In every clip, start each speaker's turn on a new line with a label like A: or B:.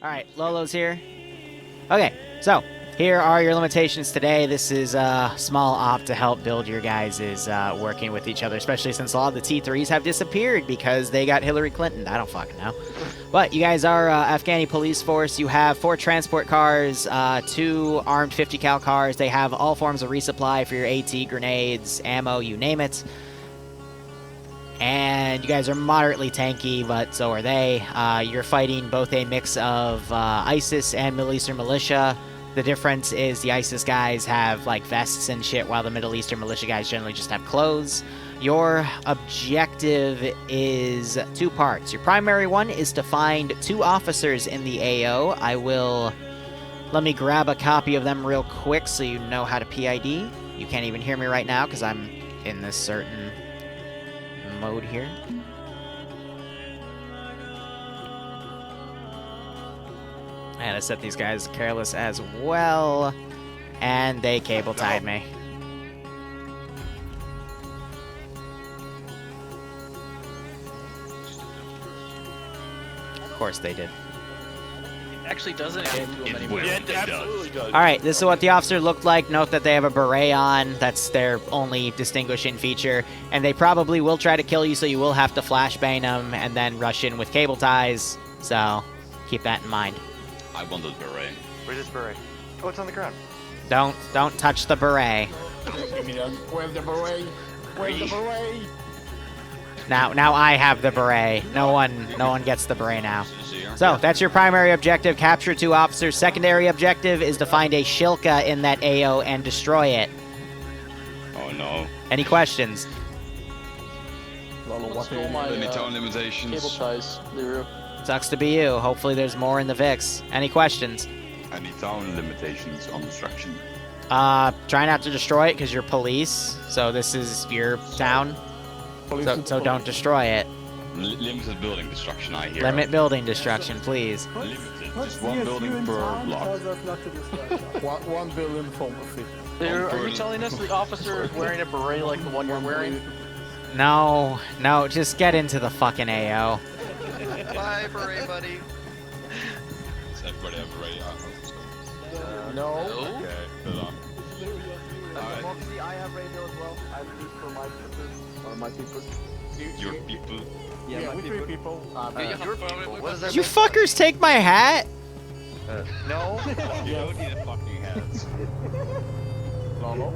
A: Alright, Lolo's here. Okay, so here are your limitations today. This is a small op to help build your guys' working with each other, especially since a lot of the T3s have disappeared because they got Hillary Clinton. I don't fucking know. But you guys are Afghani police force. You have 4 transport cars, 2 armed 50 cal cars. They have all forms of resupply for your AT, grenades, ammo, you name it. And you guys are moderately tanky, but so are they. You're fighting both a mix of ISIS and Middle Eastern militia. The difference is the ISIS guys have like vests and shit, while the Middle Eastern militia guys generally just have clothes. Your objective is 2 parts. Your primary one is to find 2 officers in the AO. Let me grab a copy of them real quick so you know how to PID. You can't even hear me right now because I'm in this certain mode here. And I set these guys careless as well, and they cable tied me. Of course they did.
B: Actually doesn't get to them anymore.
C: Yeah, it absolutely does.
A: Alright, this is what the officer looked like. Note that they have a beret on. That's their only distinguishing feature. And they probably will try to kill you, so you will have to flashbang them and then rush in with cable ties. So, keep that in mind.
C: I want the beret.
D: Where's this beret? Oh, it's on the ground.
A: Don't touch the beret.
E: Where's the beret? Where's the beret?
A: Now I have the beret. No one gets the beret now. So, that's your primary objective, capture 2 officers. Secondary objective is to find a Shilka in that AO and destroy it.
C: Oh no.
A: Any questions?
B: Stole my
C: Any time limitations?
B: cable ties, Liru.
A: Sucks to be you. Hopefully there's more in the VIX. Any questions?
C: Any town limitations on destruction?
A: Try not to destroy it because you're police. So this is your town. So don't destroy it.
C: Limited building destruction, I hear.
A: Limit building destruction, please.
C: Limited. Just 1 building per block.
E: One building from a 50.
B: Liru, are you telling us the officer is wearing a beret like the one you're wearing?
A: No, just get into the fucking AO.
D: Bye, beret buddy.
C: Does everybody have a beret?
E: No.
C: Okay, hold on.
D: Moxie, I have radio as well. I have used for my people. Or my people.
C: Your people.
E: Yeah, we 3 people.
D: Your people. What does that
A: You
D: mean?
A: fuckers take my hat?
D: No.
C: You don't need a fucking hat.
E: Lolo.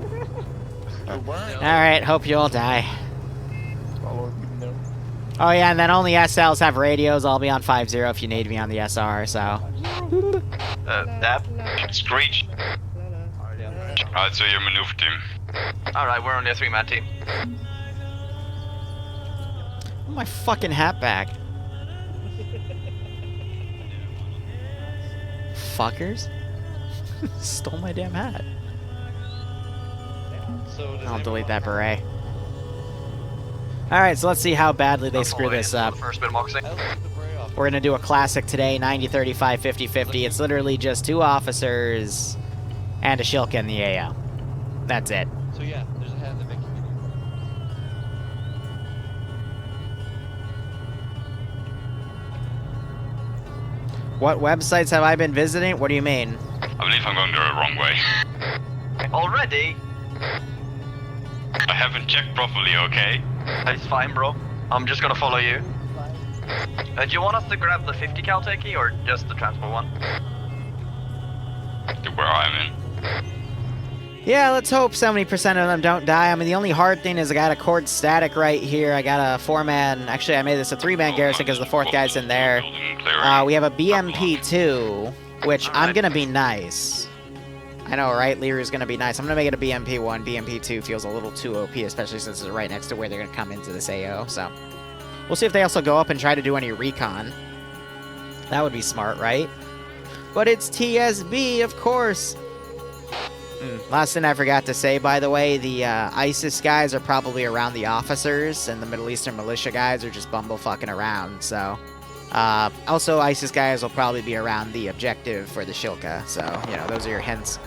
A: Alright, hope you all die.
E: Lolo, no.
A: Oh yeah, and then only SLs have radios. I'll be on 5-0 if you need me on the SR, so.
F: Dab.
G: Screech. Alright, so your maneuver team.
F: Alright, we're only a 3-man team.
A: My fucking hat back. Fuckers. Stole my damn hat. I'll delete that beret. Alright, so let's see how badly they screw this up.
F: First bit of moxie.
A: We're gonna do a classic today, 90-35, 50-50. It's literally just 2 officers and a Shilka in the AO. That's it.
B: So yeah, there's a hat in the Vicky.
A: What websites have I been visiting? What do you mean?
G: I believe I'm going the wrong way.
F: Already?
G: I haven't checked properly, okay?
F: It's fine, bro. I'm just gonna follow you. Do you want us to grab the 50 cal takey or just the transport one?
G: To where I'm in.
A: Yeah, let's hope 70% of them don't die. I mean, the only hard thing is I got a cord static right here. I got a 4-man. Actually, I made this a 3-man garrison because the 4th guy's in there. We have a BMP2, which I'm going to be nice. I know, right? Liru's going to be nice. I'm going to make it a BMP1. BMP2 feels a little too OP, especially since it's right next to where they're going to come into this AO. So we'll see if they also go up and try to do any recon. That would be smart, right? But it's TSB, of course. Last thing I forgot to say, by the way, the ISIS guys are probably around the officers, and the Middle Eastern militia guys are just bumblefucking around, so. Also, ISIS guys will probably be around the objective for the Shilka, so, you know, those are your hints.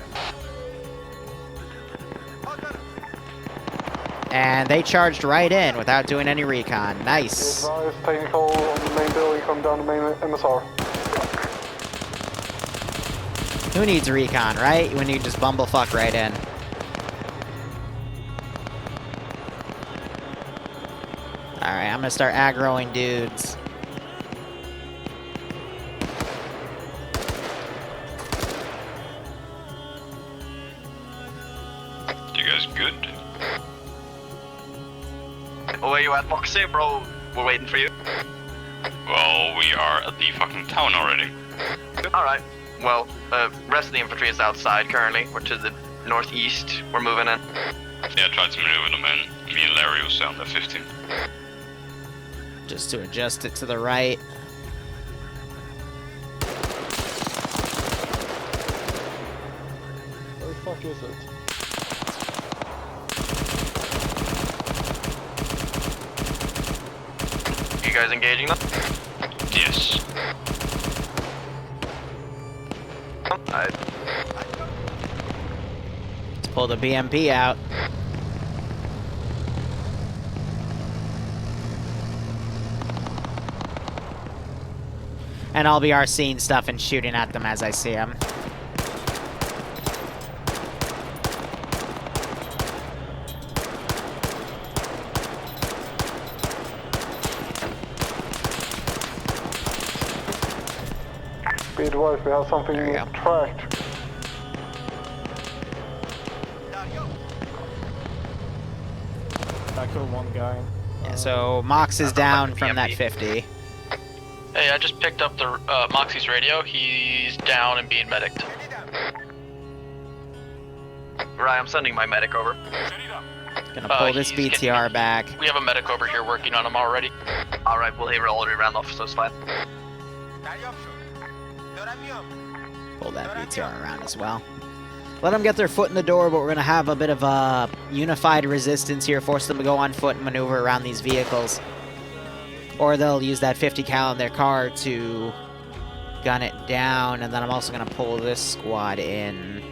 A: And they charged right in without doing any recon. Nice.
H: Technical on the main building, come down the main MSR.
A: Who needs recon, right? When you just bumblefuck right in. Alright, I'm gonna start aggroing dudes.
G: You guys good?
F: Where you at, Moxie, bro? We're waiting for you.
G: Well, we are at the fucking town already.
F: Alright. Well, rest of the infantry is outside currently. We're to the northeast. We're moving in.
G: Yeah, try to maneuver them in. Me and Larry will stay on the 15.
A: Just to adjust it to the right.
D: Where the fuck is it?
F: You guys engaging them?
G: Yes.
F: Alright.
A: Let's pull the BMP out. And I'll be RCing stuff and shooting at them as I see them.
D: Be advised, we have something
A: There you go.
D: tracked. I killed one guy.
A: Yeah, so Mox is down from that 50.
B: Hey, I just picked up the Moxie's radio. He's down and being medicked.
F: Right, I'm sending my medic over.
A: Gonna pull this
B: he's
A: BTR back.
B: We have a medic over here working on him already.
F: Alright, well, he already ran off, so it's fine.
A: Pull that BTR around as well. Let them get their foot in the door, but we're gonna have a bit of a unified resistance here, force them to go on foot and maneuver around these vehicles. Or they'll use that 50 cal in their car to gun it down, and then I'm also gonna pull this squad in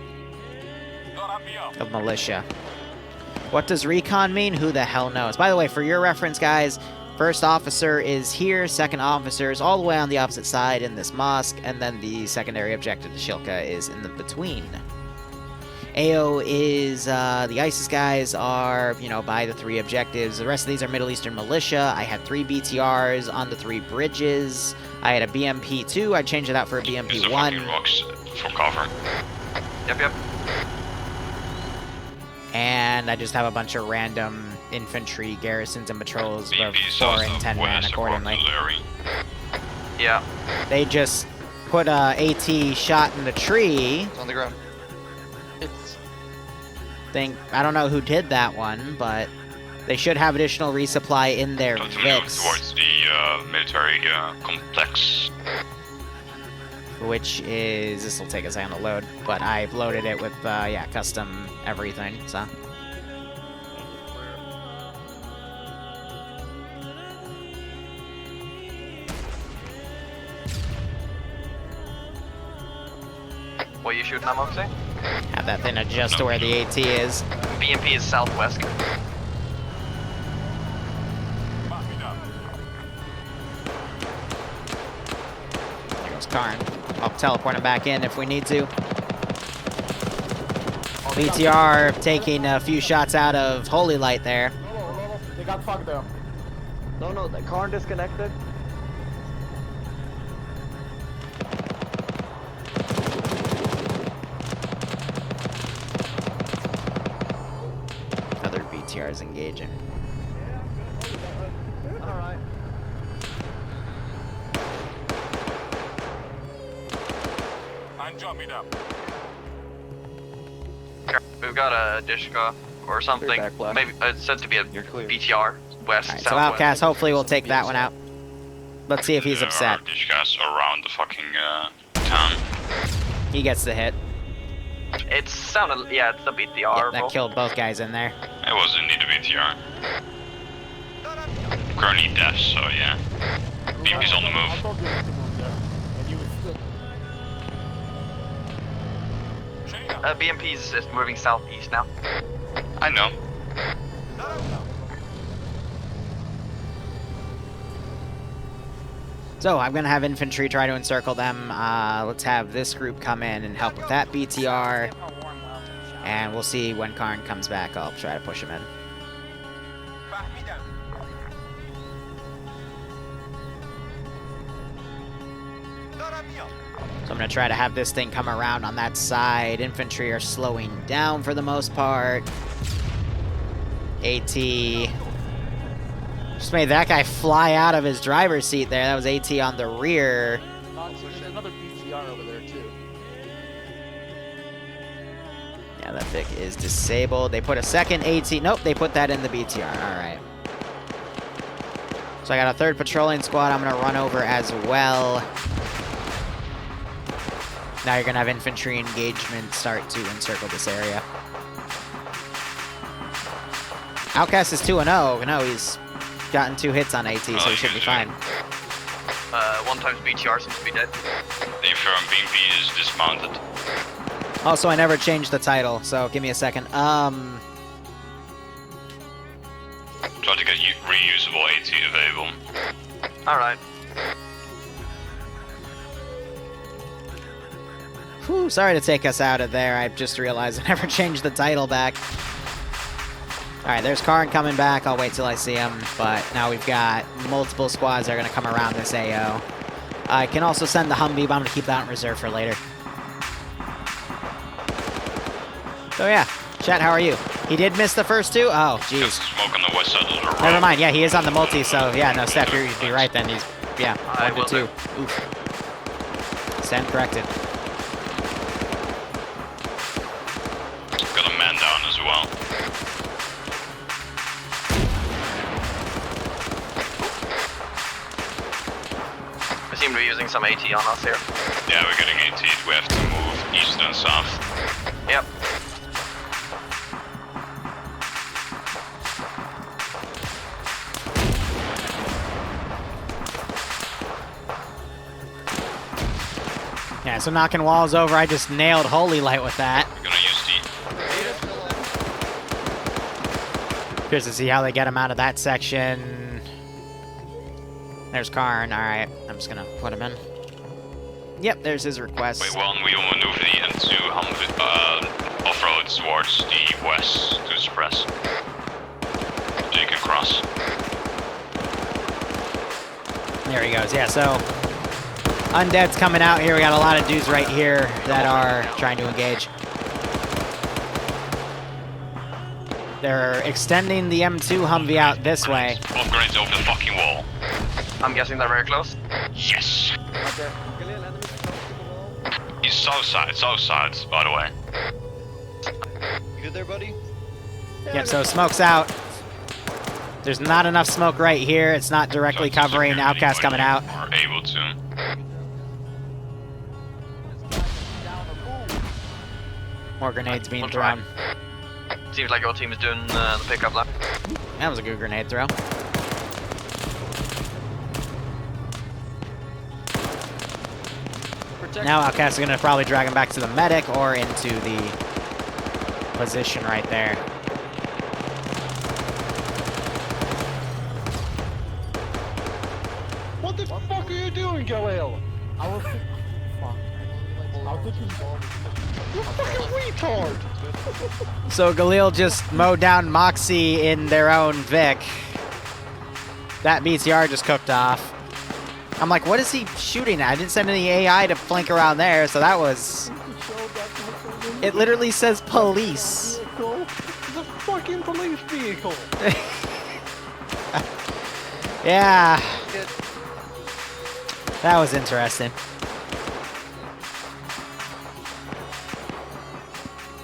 A: of militia. What does recon mean? Who the hell knows? By the way, for your reference, guys, first officer is here, second officer is all the way on the opposite side in this mosque, and then the secondary objective, the Shilka, is in the between. AO is, the ISIS guys are, you know, by the 3 objectives. The rest of these are Middle Eastern militia. I had 3 BTRs on the 3 bridges. I had a BMP-2. I changed it out for a
G: Use the
A: BMP-1.
G: fucking rocks for cover.
F: Yep.
A: And I just have a bunch of random infantry garrisons and patrols of
G: BP
A: 4 and 10 man
G: southwest
A: accordingly.
G: according to Larry.
F: Yeah.
A: They just put a AT shot in the tree.
F: It's on the ground.
A: I don't know who did that one, but they should have additional resupply in their
G: Try to move
A: VIX,
G: towards the military complex.
A: which is, this will take a second to load, but I've loaded it with, yeah, custom everything, so.
F: What are you shooting at, Moxie?
A: Have that thing adjust to where the AT is.
F: BMP is southwest.
A: There goes Karn. I'll teleport him back in if we need to. BTR taking a few shots out of Holy Light there.
E: No, they got fucked up.
D: No, the car disconnected.
A: Other BTR is engaging.
D: Alright.
G: I'm jumping up.
F: We've got a Dishka or something. Maybe it's said to be a BTR west.
A: Alright, so
F: southwest.
A: Outcast, hopefully we'll take that one out. Let's see if he's
G: There
A: upset.
G: are these guys around the fucking town.
A: He gets the hit.
F: It sounded, yeah, it's the BTR.
A: Yeah, that
F: bro.
A: killed both guys in there.
G: It was indeed a BTR. Currently deaf, so yeah. BMP's on the
E: I
G: move.
E: told you not to move there. And you stood.
F: BMP is moving southeast now.
G: I know.
A: So I'm going to have infantry try to encircle them. Let's have this group come in and help with that BTR. And we'll see when Karn comes back. I'll try to push him in. So I'm going to try to have this thing come around on that side. Infantry are slowing down for the most part. AT just made that guy fly out of his driver's seat there. That was AT on the rear.
D: There's another BTR over there too.
A: Yeah, that Vic is disabled. They put a second AT. Nope, they put that in the BTR. All right. So I got a third patrolling squad I'm going to run over as well. Now you're going to have infantry engagement start to encircle this area. Outcast is 2-0. No, he's gotten 2 hits on AT, so he should be fine.
F: 1 times BTR seems to be dead.
G: The firm BMP is dismounted.
A: Also, I never changed the title, so give me a second.
G: Try to get reusable AT available.
F: Alright.
A: Whew, sorry to take us out of there. I just realized I never changed the title back. Alright, there's Karn coming back. I'll wait till I see him. But now we've got multiple squads that are going to come around this AO. I can also send the Humvee, but I'm going to keep that in reserve for later. So yeah, chat, how are you? He did miss the first 2? Oh, jeez.
G: Smoke on the west side of the road.
A: Never mind. Yeah, he is on the multi, so yeah, no, Steph, you'd be right then. He's, yeah, 1 to 2. Oof. Stand corrected.
G: Got a man down as well.
F: We seem to be using some AT on us here.
G: Yeah, we're getting AT. We have to move east and south.
F: Yep.
A: Yeah, so knocking walls over, I just nailed Holy Light with that.
G: We're gonna use
A: Here's to see how they get him out of that section. There's Karn. Alright, I'm just gonna put him in. Yep, there's his request.
G: Wait, one, we will maneuver the M2 off-road towards the west to suppress. So you can cross.
A: There he goes. Yeah, so Undead's coming out here. We got a lot of dudes right here that are trying to engage. They're extending the M2 Humvee out this way.
G: Both grenades over the fucking wall.
F: I'm guessing they're very close.
G: Yes! He's south side, by the way.
C: You good there, buddy?
A: Yep, so smoke's out. There's not enough smoke right here. It's not directly covering Outcast coming out.
G: Are able to.
A: More grenades being thrown.
F: Seems like your team is doing the pickup lap.
A: That was a good grenade throw. Now Outcast is going to probably drag him back to the medic or into the position right there.
E: What the fuck are you doing, Galil? I was... Fuck. How did you... You fucking retard!
A: So Galil just mowed down Moxie in their own Vic. That BTR just cooked off. I'm like, what is he shooting at? I didn't send any AI to flank around there, so that was... It literally says police.
E: It's a fucking police vehicle!
A: Yeah. That was interesting.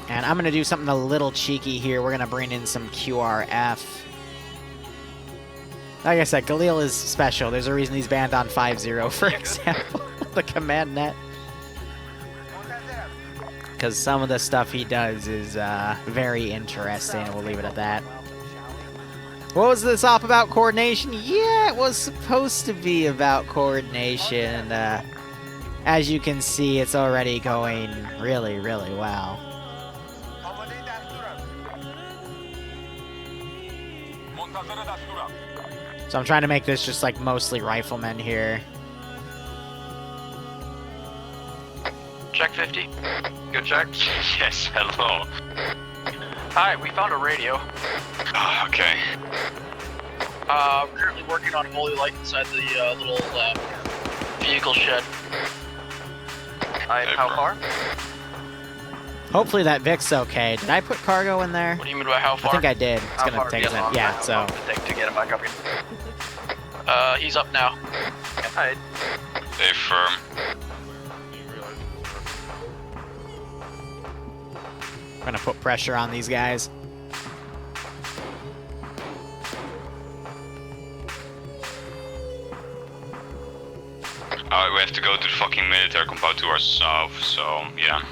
A: And I'm going to do something a little cheeky here. We're going to bring in some QRF. Like I said, Galil is special. There's a reason he's banned on 5.0, for example. The command net. Because some of the stuff he does is very interesting. We'll leave it at that. What was this op about? Coordination? Yeah, it was supposed to be about coordination. As you can see, it's already going really, really well. So I'm trying to make this just like mostly riflemen here.
B: Check 50.
F: Good check.
G: Yes, hello.
B: Hi, we found a radio.
G: Okay.
B: Currently working on Holy Light inside the little vehicle shed.
F: How far?
A: Hopefully that Vic's okay. Did I put cargo in there?
B: What do you mean by how
A: I
B: far?
A: think I did. It's
F: How
A: gonna
F: far?
A: take
F: Yes,
A: a
F: long
A: minute. Yeah,
F: time.
A: so.
F: How long does it take to get him back up here?
B: He's up now.
F: Alright.
G: Stay firm.
A: I'm gonna put pressure on these guys.
G: We have to go to the fucking military compound to our south, so yeah.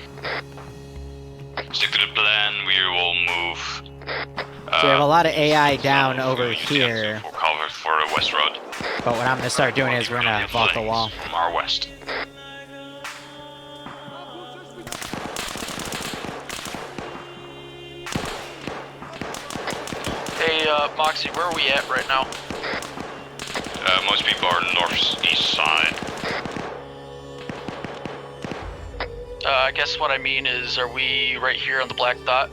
G: Stick to the plan, we will move.
A: So we have a lot of AI down
G: south,
A: over
G: going to the
A: here.
G: for cover for the west road.
A: But what I'm gonna start doing is we're gonna vault the wall.
G: From our west.
B: Hey, Moxie, where are we at right now?
G: Most people are northeast side.
B: I guess what I mean is, are we right here on the black dot?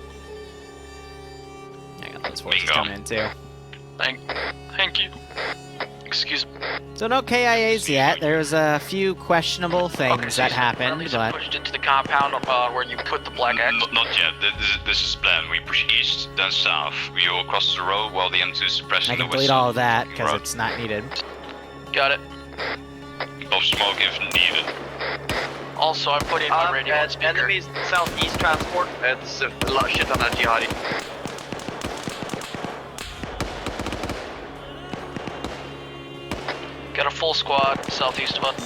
A: I got those forces
G: Bingo.
A: coming in too.
B: Thank you. Excuse me.
A: So no KIAs yet. There was a few questionable things that happened,
B: Friendlies
A: but
B: pushed into the compound where you put the black X.
G: Not yet. This is plan. We push east, then south. We will cross the road while the M2 is suppressing
A: I
G: the
A: can
G: west
A: delete
G: side
A: all of that
G: the
A: because
G: road.
A: it's not needed.
B: Got it.
G: Pop smoke if needed.
B: Also, I'm putting my radio on speaker.
F: Enemies southeast transport. It's a lot of shit on that jihadi.
B: Got a full squad southeast of us.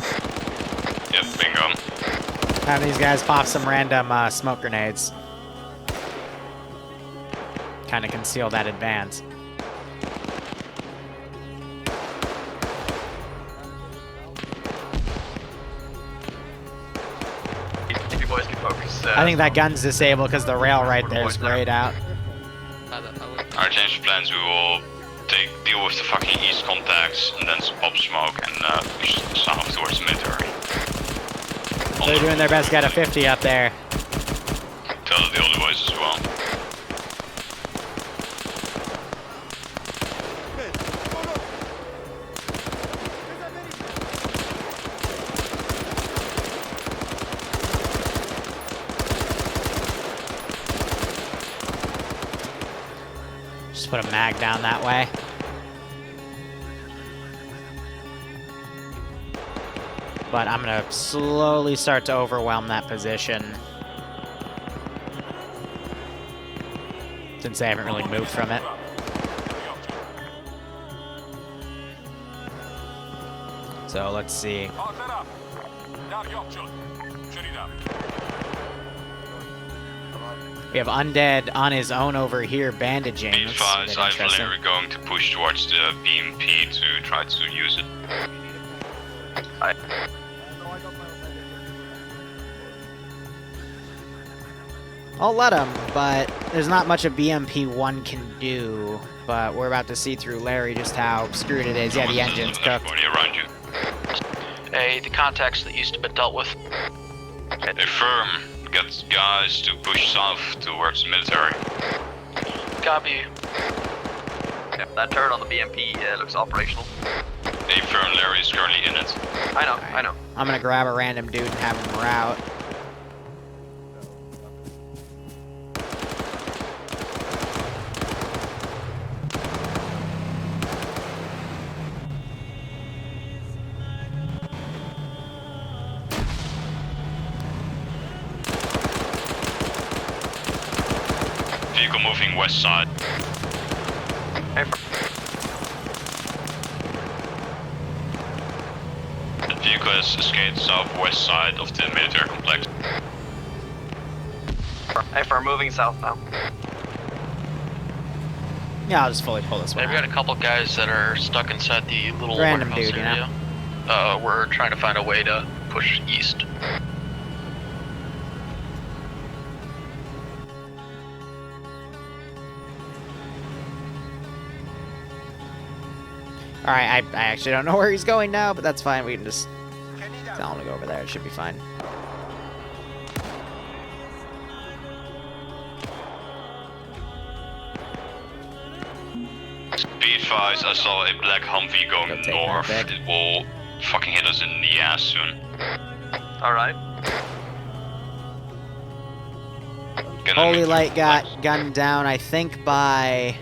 G: Yep, bingo.
A: Have these guys pop some random smoke grenades. Kind of conceal that advance.
F: If you boys can focus.
A: I think that gun's disabled because the rail right there is grayed out.
G: Our change of plans, we will deal with the fucking east contacts and then pop smoke and push south towards the military.
A: They're doing their best to get a 50 up there.
G: Tell the other boys as well.
A: Just put a mag down that way. But I'm gonna slowly start to overwhelm that position. Since they haven't really moved from it. So let's see. We have Undead on his own over here bandaging.
G: Be
A: That's a
G: advised,
A: bit interesting.
G: we're going to push towards the BMP to try to use it.
A: I'll let him, but there's not much a BMP-1 can do. But we're about to see through Larry just how screwed it is. Yeah, the engine's cooked.
G: Everybody around you.
B: Hey, the contacts that used to be dealt with.
G: Stay firm. Get guys to push south towards the military.
B: Copy.
F: Yeah, that turret on the BMP looks operational.
G: Stay firm, Larry is currently in it.
F: I know, I know.
A: I'm gonna grab a random dude and have him route.
G: Vehicle moving west side. The vehicle has escaped southwest side of the military complex.
F: FR moving south now.
A: Yeah, I'll just fully pull this
B: Hey,
A: one
B: we got
A: out.
B: a couple guys that are stuck inside the little
A: Random
B: warehouse
A: dude, you
B: area. We're trying to find a way to push east.
A: Alright, I actually don't know where he's going now, but that's fine. We can just tell him to go over there. It should be fine.
G: advised, I saw a black Humvee going
A: Go take
G: north.
A: that
G: It will fucking hit us in the ass soon.
F: Alright.
G: Gonna
A: Holy
G: meet
A: Light
G: the
A: got
G: flags.
A: gunned down, I think, by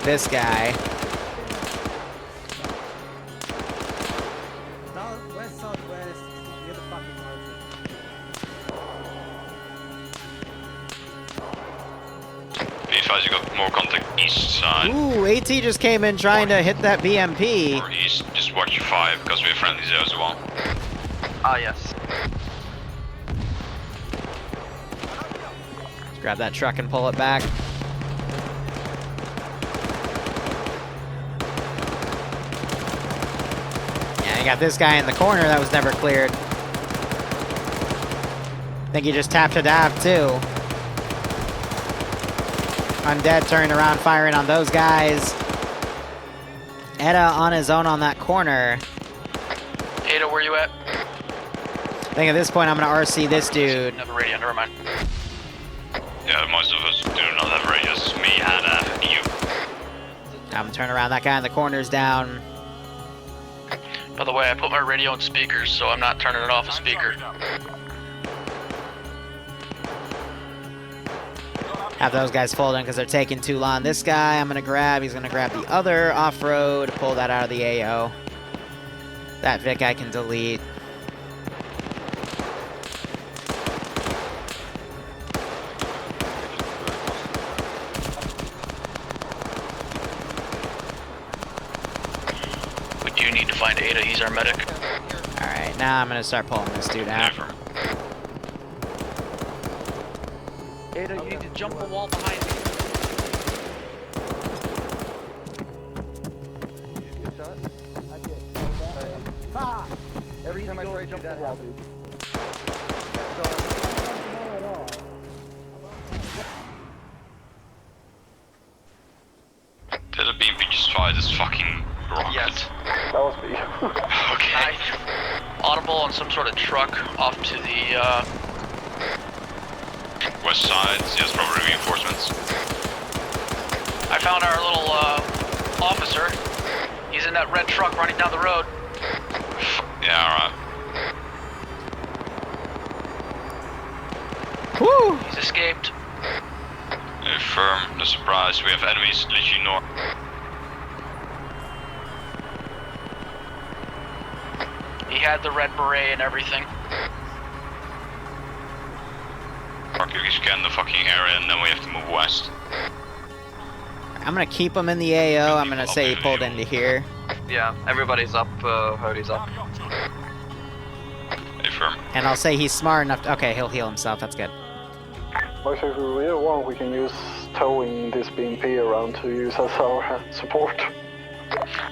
A: this guy.
H: Southwest, southwest. Near the fucking mountain.
G: Be advised, you got more contact east side.
A: Ooh, AT just came in trying to hit that BMP.
G: Or east, just watch your 5, because we have friendlies there as well.
F: Ah, yes.
A: Let's grab that truck and pull it back. Yeah, you got this guy in the corner that was never cleared. I think he just tapped a dab too. Undead turning around, firing on those guys. Etta on his own on that corner.
B: Ada, where you at?
A: I think at this point I'm gonna RC this dude.
B: Never radio, never mind.
G: Yeah, most of us do not have radios. Me, Hannah, and you.
A: I'm gonna turn around. That guy in the corner's down.
B: By the way, I put my radio on speakers, so I'm not turning it off a speaker.
A: Have those guys fold in because they're taking too long. This guy I'm gonna grab. He's gonna grab the other off-road, pull that out of the AO. That Vic I can delete.
B: We do need to find Ada, he's our medic.
A: Alright, now I'm gonna start pulling this dude out.
G: Never.
E: Ada, you need to jump the wall behind me.
D: Good shot? Ha! Every time I try to jump the wall, dude.
G: Did the BMP just fire this fucking rocket?
F: Yes.
D: That was me.
G: Okay.
B: Audible on some sort of truck off to the,
G: West side, yes, probably reinforcements.
B: I found our little, officer. He's in that red truck running down the road.
G: Yeah, alright.
A: Woo!
B: He's escaped.
G: Firm, the surprise, we have enemies literally north.
B: He had the red beret and everything.
G: Okay, we scan the fucking area and then we have to move west.
A: I'm gonna keep him in the AO. I'm gonna say he pulled into here.
F: Yeah, everybody's up, Hody's up.
G: Hey, firm.
A: And I'll say he's smart enough to, okay, he'll heal himself. That's good.
D: Actually, if we really want, we can use towing this BMP around to use as our support.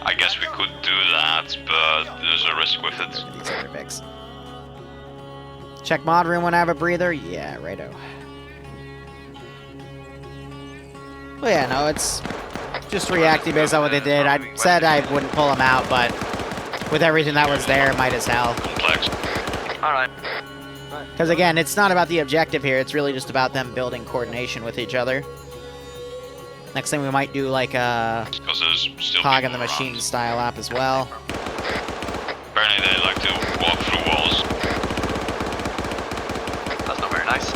G: I guess we could do that, but there's a risk with it.
A: These other Vics. Check mod room when I have a breather. Yeah, righto. Well, yeah, no, it's just reacting based on what they did. I said I wouldn't pull him out, but with everything that was there, might as hell.
G: Complex.
F: Alright.
A: Because again, it's not about the objective here. It's really just about them building coordination with each other. Next thing we might do like a
G: Because there's still
A: Hog in
G: people
A: the Machine
G: around.
A: style app as well.
G: Apparently they like to walk through walls.
F: That's not very nice.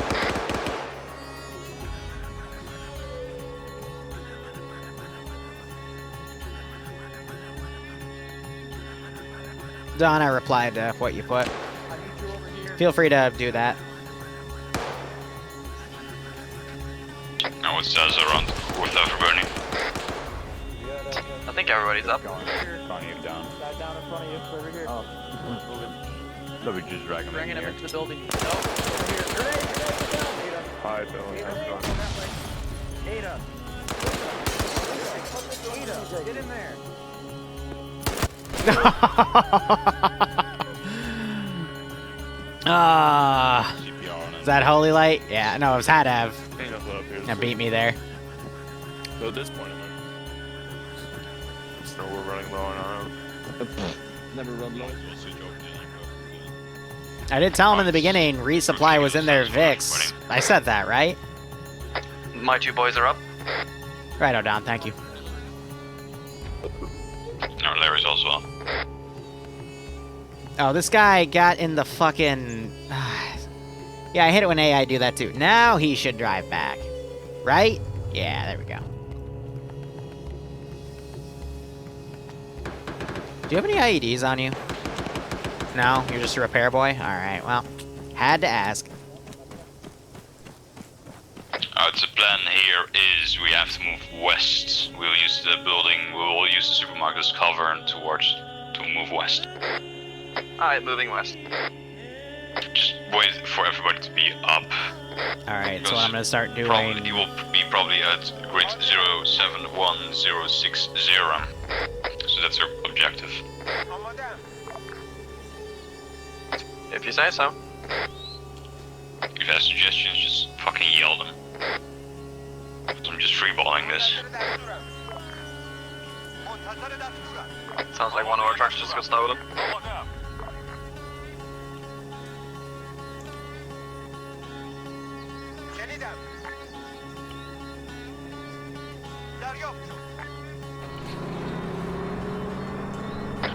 A: Don, I replied to what you put. Feel free to do that.
G: Now it says around with burning.
F: I think everybody's up.
E: Guy down in front of you, over here.
I: So we just drag him
B: Bringing
I: in
B: him
I: here.
B: into the building. No, over here.
I: Hi, Bill.
H: Ada. Ada, get in there.
A: Ah,
I: CPR on
A: is that Holy Light? Yeah, no, it was Hadav.
I: Hey, that's what up here.
A: That beat me there.
I: So at this point, so we're running low on our own.
C: Never run low.
A: I did tell him in the beginning, resupply was in their Vix. I said that, right?
F: My two boys are up.
A: Right, O'Don, thank you. Oh, this guy got in the fucking... Yeah, I hate it when AI do that too. Now he should drive back. Right? Yeah, there we go. Do you have any IEDs on you? No? You're just a repair boy? Alright, well, had to ask.
G: The plan here is we have to move west. We'll use the building, we'll use the supermarket as cover and to move west.
F: Alright, moving west.
G: Just wait for everybody to be up.
A: Alright, so what I'm gonna start doing...
G: He will be probably at grid 071060. So that's our objective.
F: If you say so.
G: If you have suggestions, just fucking yell them. I'm just freeballing this.
F: Sounds like one of our trucks just got stolen.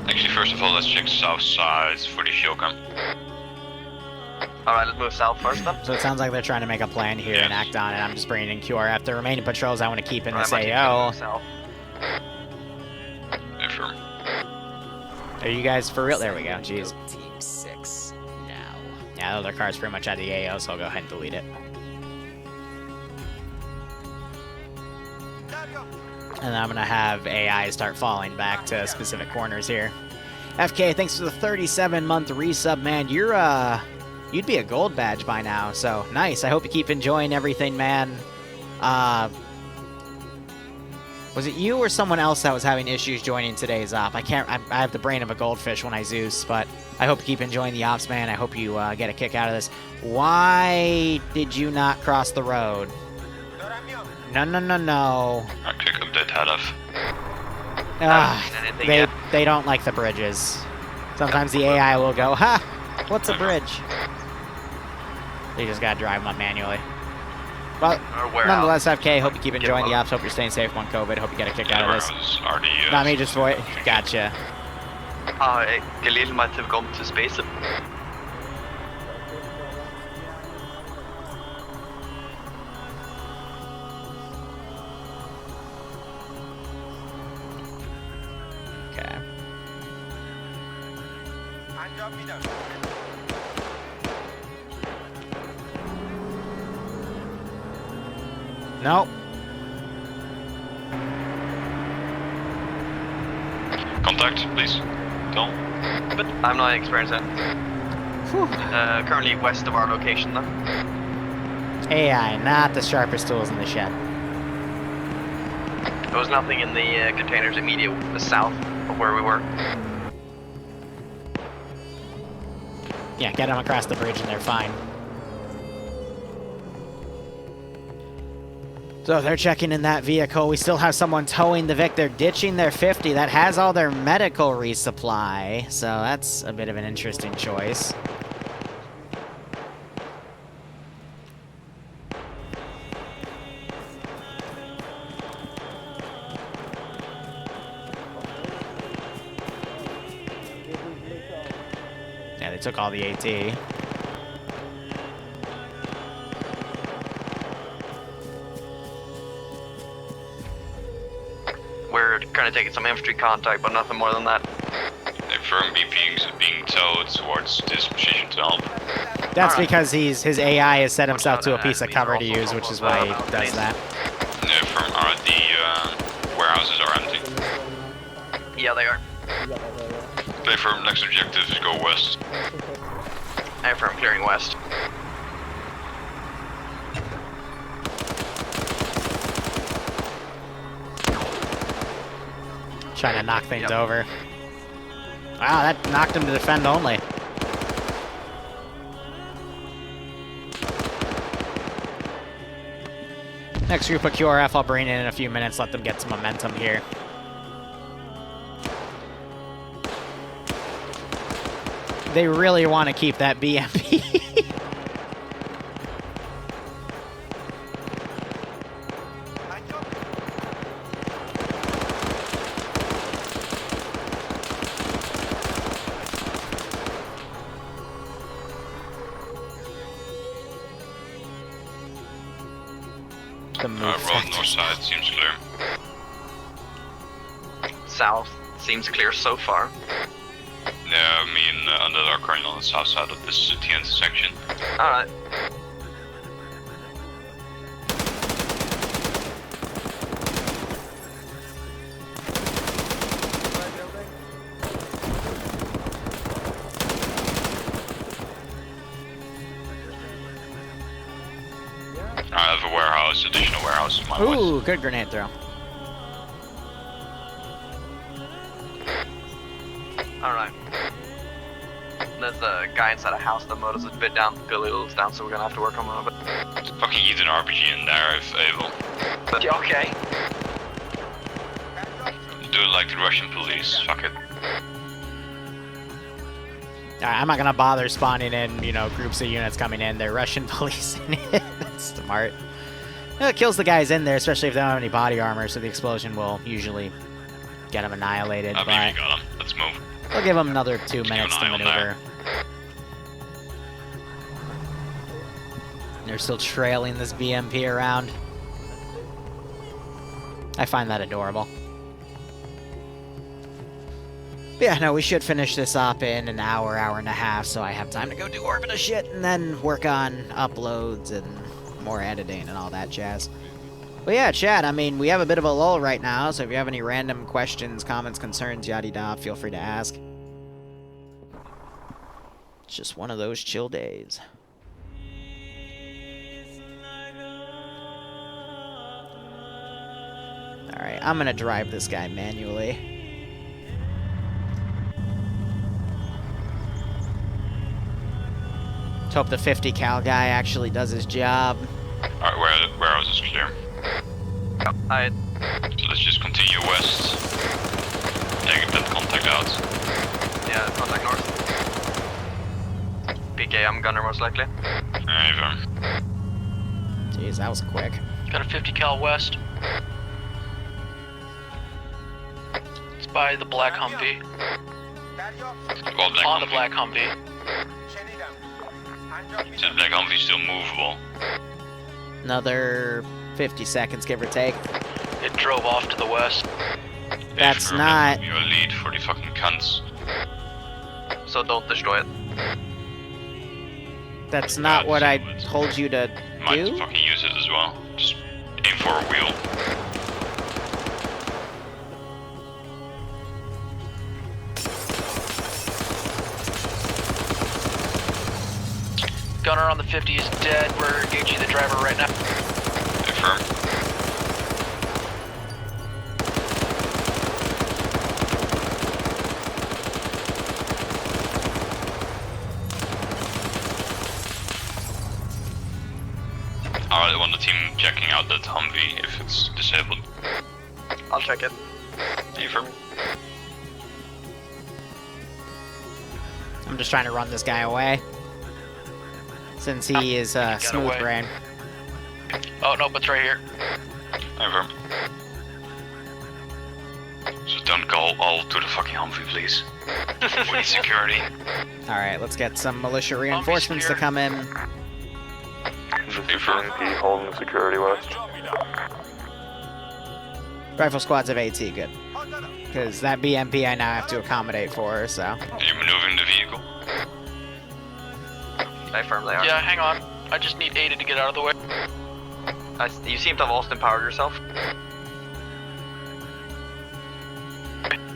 G: Actually, first of all, let's check south side for the Shogun.
F: Alright, let's move south first then.
A: So it sounds like they're trying to make a plan here and act on it. I'm just bringing in QRF. The remaining patrols I want to keep in this AO.
G: Affirm.
A: Are you guys for real? There we go. Jeez.
J: Team 6 now.
A: Yeah, the other car's pretty much out of the AO, so I'll go ahead and delete it. And then I'm gonna have AI start falling back to specific corners here. FK, thanks for the 37-month resub, man. You'd be a gold badge by now, so nice. I hope you keep enjoying everything, man. Was it you or someone else that was having issues joining today's op? I have the brain of a goldfish when I Zeus, but I hope you keep enjoying the ops, man. I hope you get a kick out of this. Why did you not cross the road? No, no, no, no.
G: I click update head off.
A: They don't like the bridges. Sometimes the AI will go, ha! What's a bridge? You just gotta drive them up manually. Well, nonetheless, FK, hope you keep enjoying the ops. Hope you're staying safe on COVID. Hope you get a kick out of this. Not me, just for it. Gotcha.
F: Galil might have gone to space.
A: Okay. Nope.
G: Contact, please. Don't.
F: But I'm not experiencing it. Currently west of our location though.
A: AI, not the sharpest tools in the shed.
F: There was nothing in the containers immediately south of where we were.
A: Yeah, get them across the bridge and they're fine. So they're checking in that vehicle. We still have someone towing the Vic. They're ditching their 50. That has all their medical resupply. So that's a bit of an interesting choice. Yeah, they took all the AT.
F: We're kind of taking some infantry contact, but nothing more than that.
G: Affirm BPs being towed towards this position to help.
A: That's because his AI has set himself to a piece of cover to use, which is why he does that.
G: Affirm, are the warehouses are empty?
F: Yeah, they are.
G: Affirm, next objective is go west.
F: Affirm, clearing west.
A: Trying to knock things over. Wow, that knocked him to defend only. Next group of QRF I'll bring in a few minutes, let them get some momentum here. They really want to keep that BMP. The move
G: Road
A: factor.
G: north side seems clear.
F: South seems clear so far.
G: Yeah, me and Underdark are on the south side of this T intersection.
F: Alright.
G: I have a warehouse, additional warehouse in my west.
A: Ooh, good grenade throw.
F: Alright. There's a guy inside a house. The motor's a bit down. Galil's down, so we're gonna have to work on him a bit.
G: Fucking eat an RPG in there if able.
F: But yeah, okay.
G: Do it like the Russian police, fuck it.
A: I'm not gonna bother spawning in, you know, groups of units coming in. They're Russian police in it. That's smart. It kills the guys in there, especially if they don't have any body armor, so the explosion will usually get them annihilated.
G: I
A: But
G: believe you got him. Let's move.
A: I'll give them another 2 minutes to
G: eye on
A: maneuver. They're still trailing this BMP around. I find that adorable. Yeah, no, we should finish this up in an hour, hour and a half, so I have time to go do Orbita shit and then work on uploads and more editing and all that jazz. But yeah, chat, I mean, we have a bit of a lull right now, so if you have any random questions, comments, concerns, yada-da, feel free to ask. It's just one of those chill days. Alright, I'm gonna drive this guy manually. Let's hope the 50 cal guy actually does his job.
G: Alright, warehouse is clear.
F: Alright.
G: So let's just continue west. Take that contact out.
F: Yeah, contact north. PK, I'm gunner most likely.
G: Over.
A: Jeez, that was quick.
B: Got a 50 cal west. It's by the black Humvee.
G: Well, black
B: On the
G: Humvee.
B: black Humvee.
G: So the black Humvee is still movable.
A: Another 50 seconds, give or take.
B: It drove off to the west.
A: That's
G: Sure,
A: not-
G: your lead for the fucking cunts.
F: So don't destroy it.
A: That's not what I
G: so
A: told you to
G: Might
A: do?
G: fucking use it as well. Just aim for a wheel.
B: Gunner on the 50 is dead. We're engaging the driver right now.
G: Confirm. Alright, I want the team checking out that Humvee if it's disabled.
F: I'll check it.
G: Confirm.
A: I'm just trying to run this guy away. Since he is smooth
B: away.
A: brain.
B: Oh, no, but it's right here.
G: Confirm. So don't go all to the fucking Humvee, please. We need security.
A: Alright, let's get some militia reinforcements to come in.
G: Confirm.
I: holding security west.
A: Rifle squads of AT, good. Because that BMP I now have to accommodate for her, so.
G: Are you maneuvering the vehicle?
F: I firm they are.
B: Yeah, hang on. I just need Ada to get out of the way.
F: You seem to have Austin powered yourself.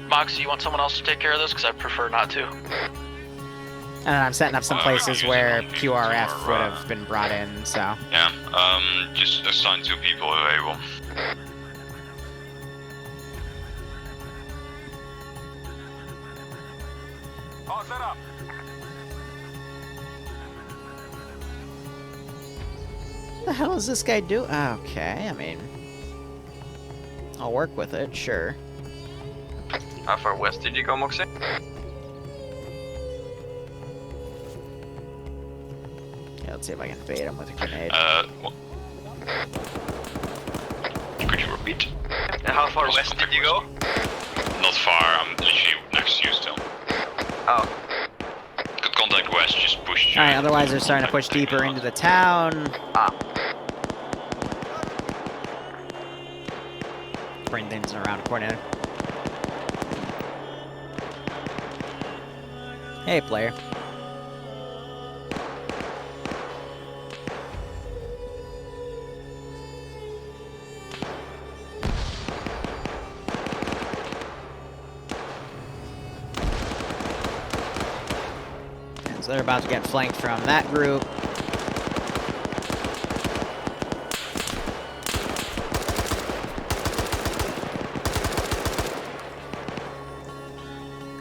B: Moxie, you want someone else to take care of this? Because I prefer not to.
A: And then I'm setting up some
G: we can
A: places
G: use it
A: where
G: on vehicles
A: QRF
G: or,
A: would have been brought in, so.
G: Yeah, just assign 2 people available.
E: All set up.
A: What the hell is this guy do? Okay, I mean. I'll work with it, sure.
F: How far west did you go, Moxie?
A: Yeah, let's see if I can bait him with a grenade.
G: Could you repeat?
F: And how far west did you go?
G: Not far, I'm literally next to you still.
F: Oh.
G: Good contact west, just push.
A: Alright, otherwise they're starting to push deeper into the town.
F: Ah.
A: bring things around accordingly. Hey, player. So they're about to get flanked from that group.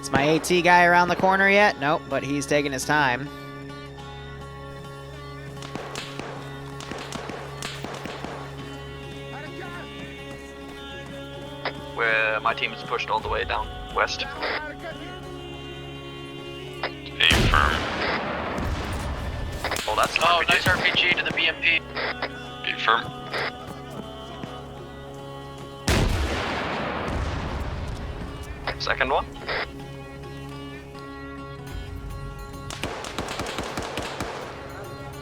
A: Is my AT guy around the corner yet? Nope, but he's taking his time.
F: Where my team is pushed all the way down west.
G: Affirm.
F: Oh, that's
B: Oh, nice RPG to the BMP.
G: Affirm.
F: Second one.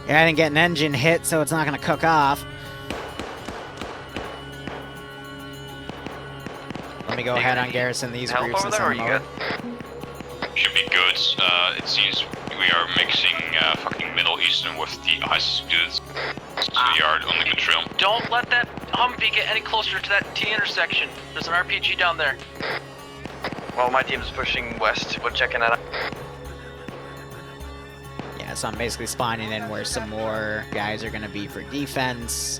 A: Yeah, I didn't get an engine hit, so it's not going to cook off. Let me go ahead on garrison these
F: Help
A: groups
F: over
A: in
F: there, or
A: some
F: you
A: mode.
G: Should be good. It seems we are mixing fucking Middle Eastern with the ISIS dudes. So we are on the good trail.
B: Don't let that Humvee get any closer to that T intersection. There's an RPG down there.
F: Well, my team is pushing west. We're checking that out.
A: Yeah, so I'm basically spawning in where some more guys are going to be for defense.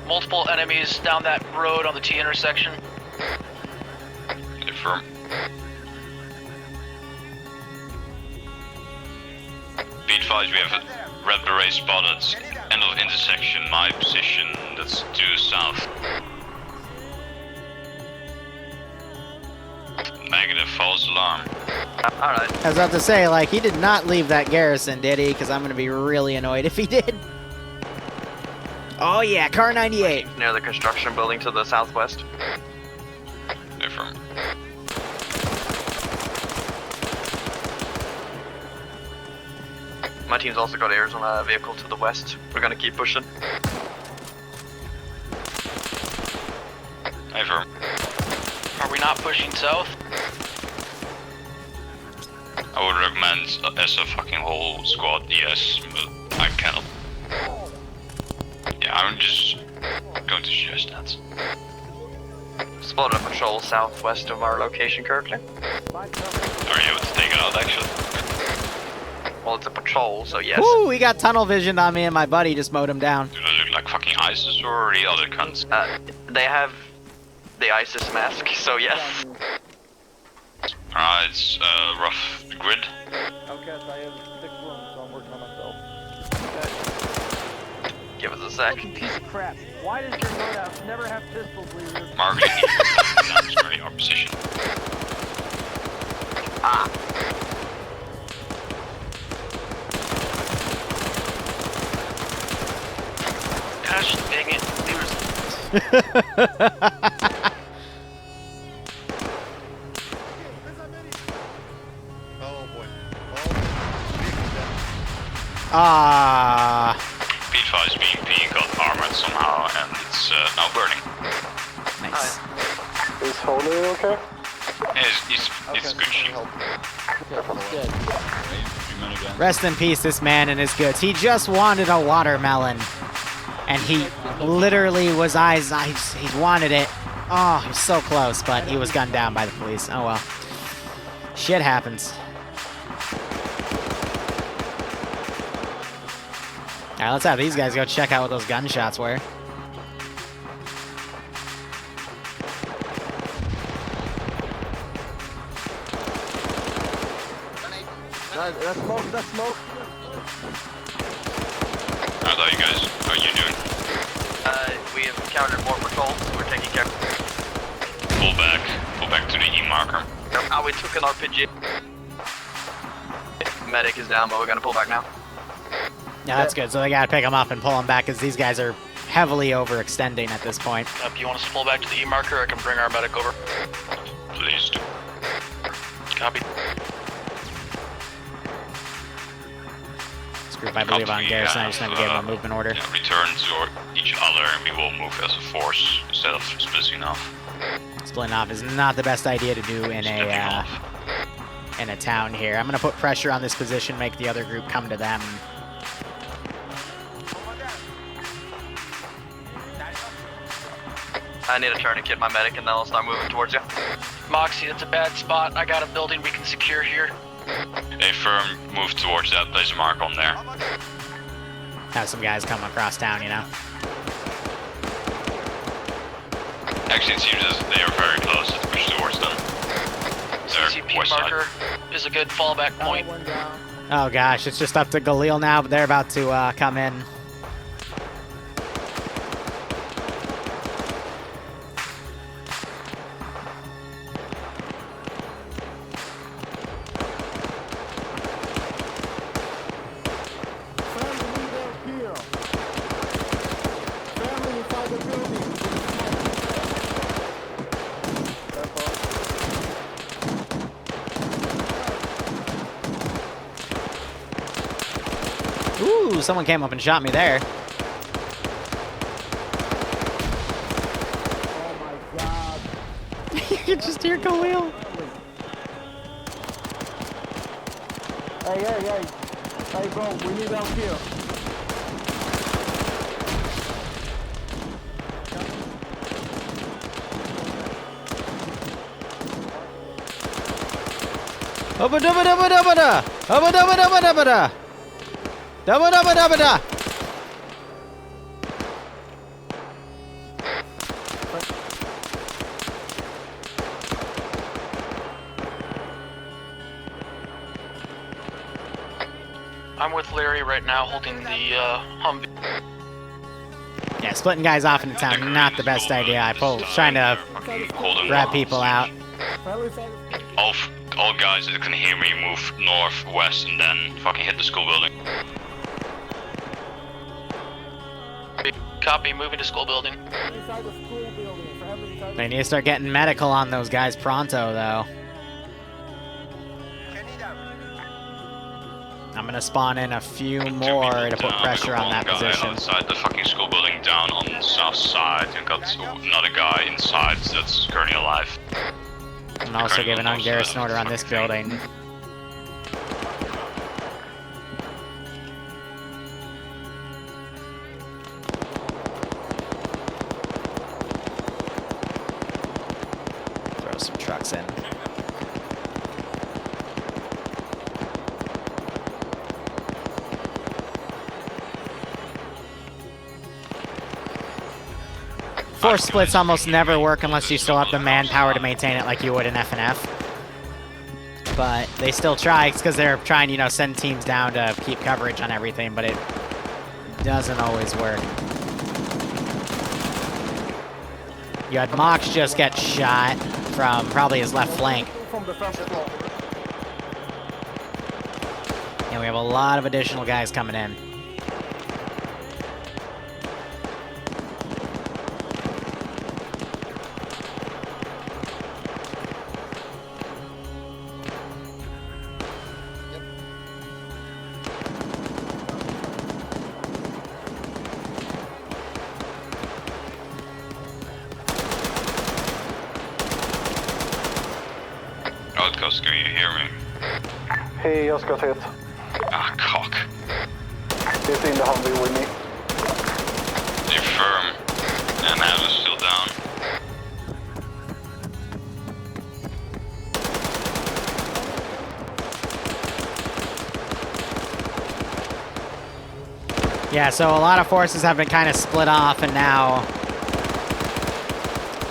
B: Multiple enemies down that road on the T intersection.
G: Affirm. Beat 5, we have a red beret spotted. End of intersection, my position, that's due south. Negative, false alarm.
F: Alright.
A: I was about to say, like, he did not leave that garrison, did he? Because I'm going to be really annoyed if he did. Oh yeah, car 98.
F: Near the construction building to the southwest.
G: Affirm.
F: My team's also got airs on a vehicle to the west. We're gonna keep pushing.
G: Affirm.
B: Are we not pushing south?
G: I would recommend as a fucking whole squad, yes, but I cannot. Yeah, I'm just going to suggest that.
F: Spotted a patrol southwest of our location currently.
G: Are you able to take it out, actually?
F: Well, it's a patrol, so yes.
A: Woo, he got tunnel visioned on me and my buddy just mowed him down.
G: Do they look like fucking ISIS or the other cunts?
F: They have the ISIS mask, so yes.
G: Alright, it's rough grid.
E: Okay, I have 6 rooms, so I'm working on myself.
F: Give us a sec.
H: Piece of crap. Why does your loadout never have pistols, Liru?
G: Marketing is very our position.
F: Ah.
B: Gosh dang it.
E: Oh boy.
A: Ah.
G: P5's BMP got armored somehow and it's now burning.
A: Nice.
D: Is Holy okay?
G: It's good shit.
A: Rest in peace, this man and his goods. He just wanted a watermelon. And he literally was he wanted it. Oh, he was so close, but he was gunned down by the police. Oh well. Shit happens. Alright, let's have these guys go check out what those gunshots were.
H: That's smoke, that's smoke.
G: How are you guys? How are you doing?
F: We have encountered more patrols, so we're taking care.
G: Pull back to the E marker.
F: Ah, we took an RPG. Medic is down, but we're gonna pull back now.
A: Yeah, that's good. So they gotta pick him up and pull him back, because these guys are heavily overextending at this point.
B: You want us to pull back to the E marker? I can bring our medic over.
G: Please do.
B: Copy.
A: group, I believe, on Garrison. I just never gave him a movement order.
G: Yeah, return to each other and we will move as a force instead of splitting off.
A: Splitting off is not the best idea to do in a town here. I'm going to put pressure on this position, make the other group come to them.
F: I need a tourniquet, my medic, and then I'll start moving towards you.
B: Moxie, that's a bad spot. I got a building we can secure here.
G: A firm move towards that, place a mark on there.
A: Have some guys come across town, you know.
G: Actually, it seems as they are very close. Let's push towards them.
B: CCP marker is a good fallback point.
A: Oh gosh, it's just up to Galil now, but they're about to come in. Ooh, someone came up and shot me there.
E: Oh my god.
A: You can just hear Galil.
E: Hey, bro, we need help here.
A: Obada-bada-bada-bada! Obada-bada-bada-bada! Da-ba-da-ba-da-ba-da!
B: I'm with Larry right now, holding the Humvee.
A: Yeah, splitting guys off into town, not the best idea. I trying to grab people out.
G: All guys that can hear me move north, west, and then fucking hit the school building.
B: Copy, moving to school building.
A: They need to start getting medical on those guys pronto, though. I'm gonna spawn in a few more to put pressure on that position.
G: Outside the fucking school building, down on the south side. You've got another guy inside that's currently alive.
A: And also give an ungarrison order on this building. Throw some trucks in. Force splits almost never work unless you still have the manpower to maintain it like you would in FNF. But they still try because they're trying, you know, send teams down to keep coverage on everything, but it doesn't always work. You had Mox just get shot from probably his left flank. And we have a lot of additional guys coming in.
G: Outcast, can you hear me?
D: He just got hit.
G: Ah, cock.
D: He's in the Humvee with me.
G: They're firm. And Adam is still down.
A: Yeah, so a lot of forces have been kind of split off, and now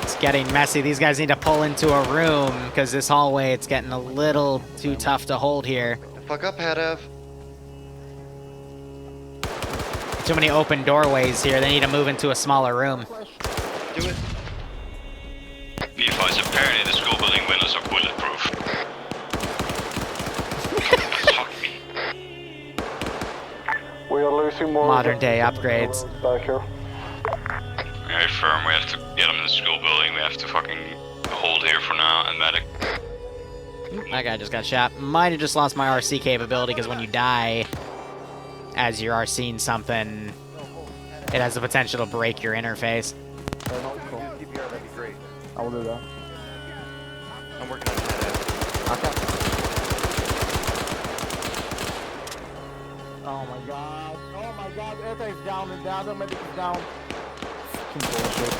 A: it's getting messy. These guys need to pull into a room, because this hallway, it's getting a little too tough to hold here.
K: Fuck up, Hadev.
A: Too many open doorways here. They need to move into a smaller room.
K: Do it.
G: Be advised, apparently the school building windows are bulletproof. Fuck me.
D: We are losing more.
A: Modern day upgrades.
D: Back here.
G: Very firm, we have to get them in the school building. We have to fucking hold here for now, and medic.
A: That guy just got shot. Might have just lost my RC capability, because when you die, as you are seeing something, it has the potential to break your interface.
H: CPR, that'd be great.
E: I will do that.
F: I'm working on that.
E: Okay. Oh my god. Oh my god. Everything's down and down. The medic is down. Fucking bullshit.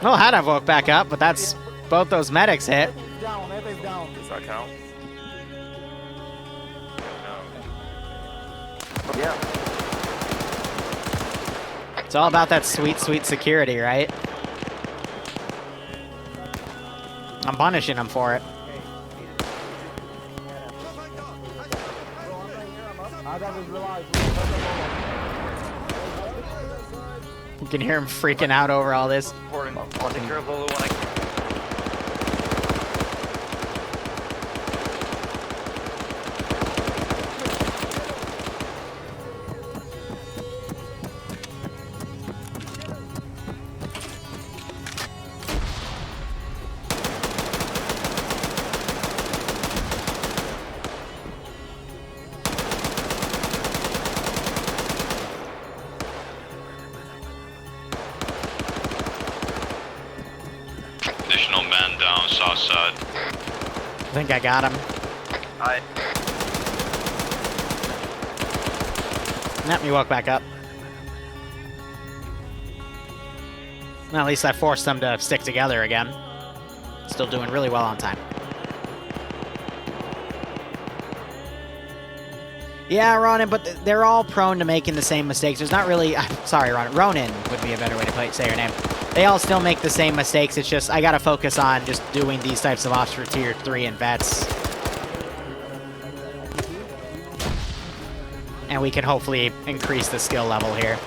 A: Well, had I woke back up, but that's both those medics hit.
E: Everything's down. Everything's down.
I: Does that count? No.
H: Yeah.
A: It's all about that sweet, sweet security, right? I'm punishing them for it. You can hear him freaking out over all this.
F: Important. I'll take care of Lolo when I can.
G: Additional man down, south side.
A: I think I got him.
F: Alright.
A: Let me walk back up. Well, at least I forced them to stick together again. Still doing really well on time. Yeah, Ronan, but they're all prone to making the same mistakes. There's not really... sorry, Ronan. Ronan would be a better way to say your name. They all still make the same mistakes. It's just I gotta focus on just doing these types of ops for tier 3 and vets. And we can hopefully increase the skill level here.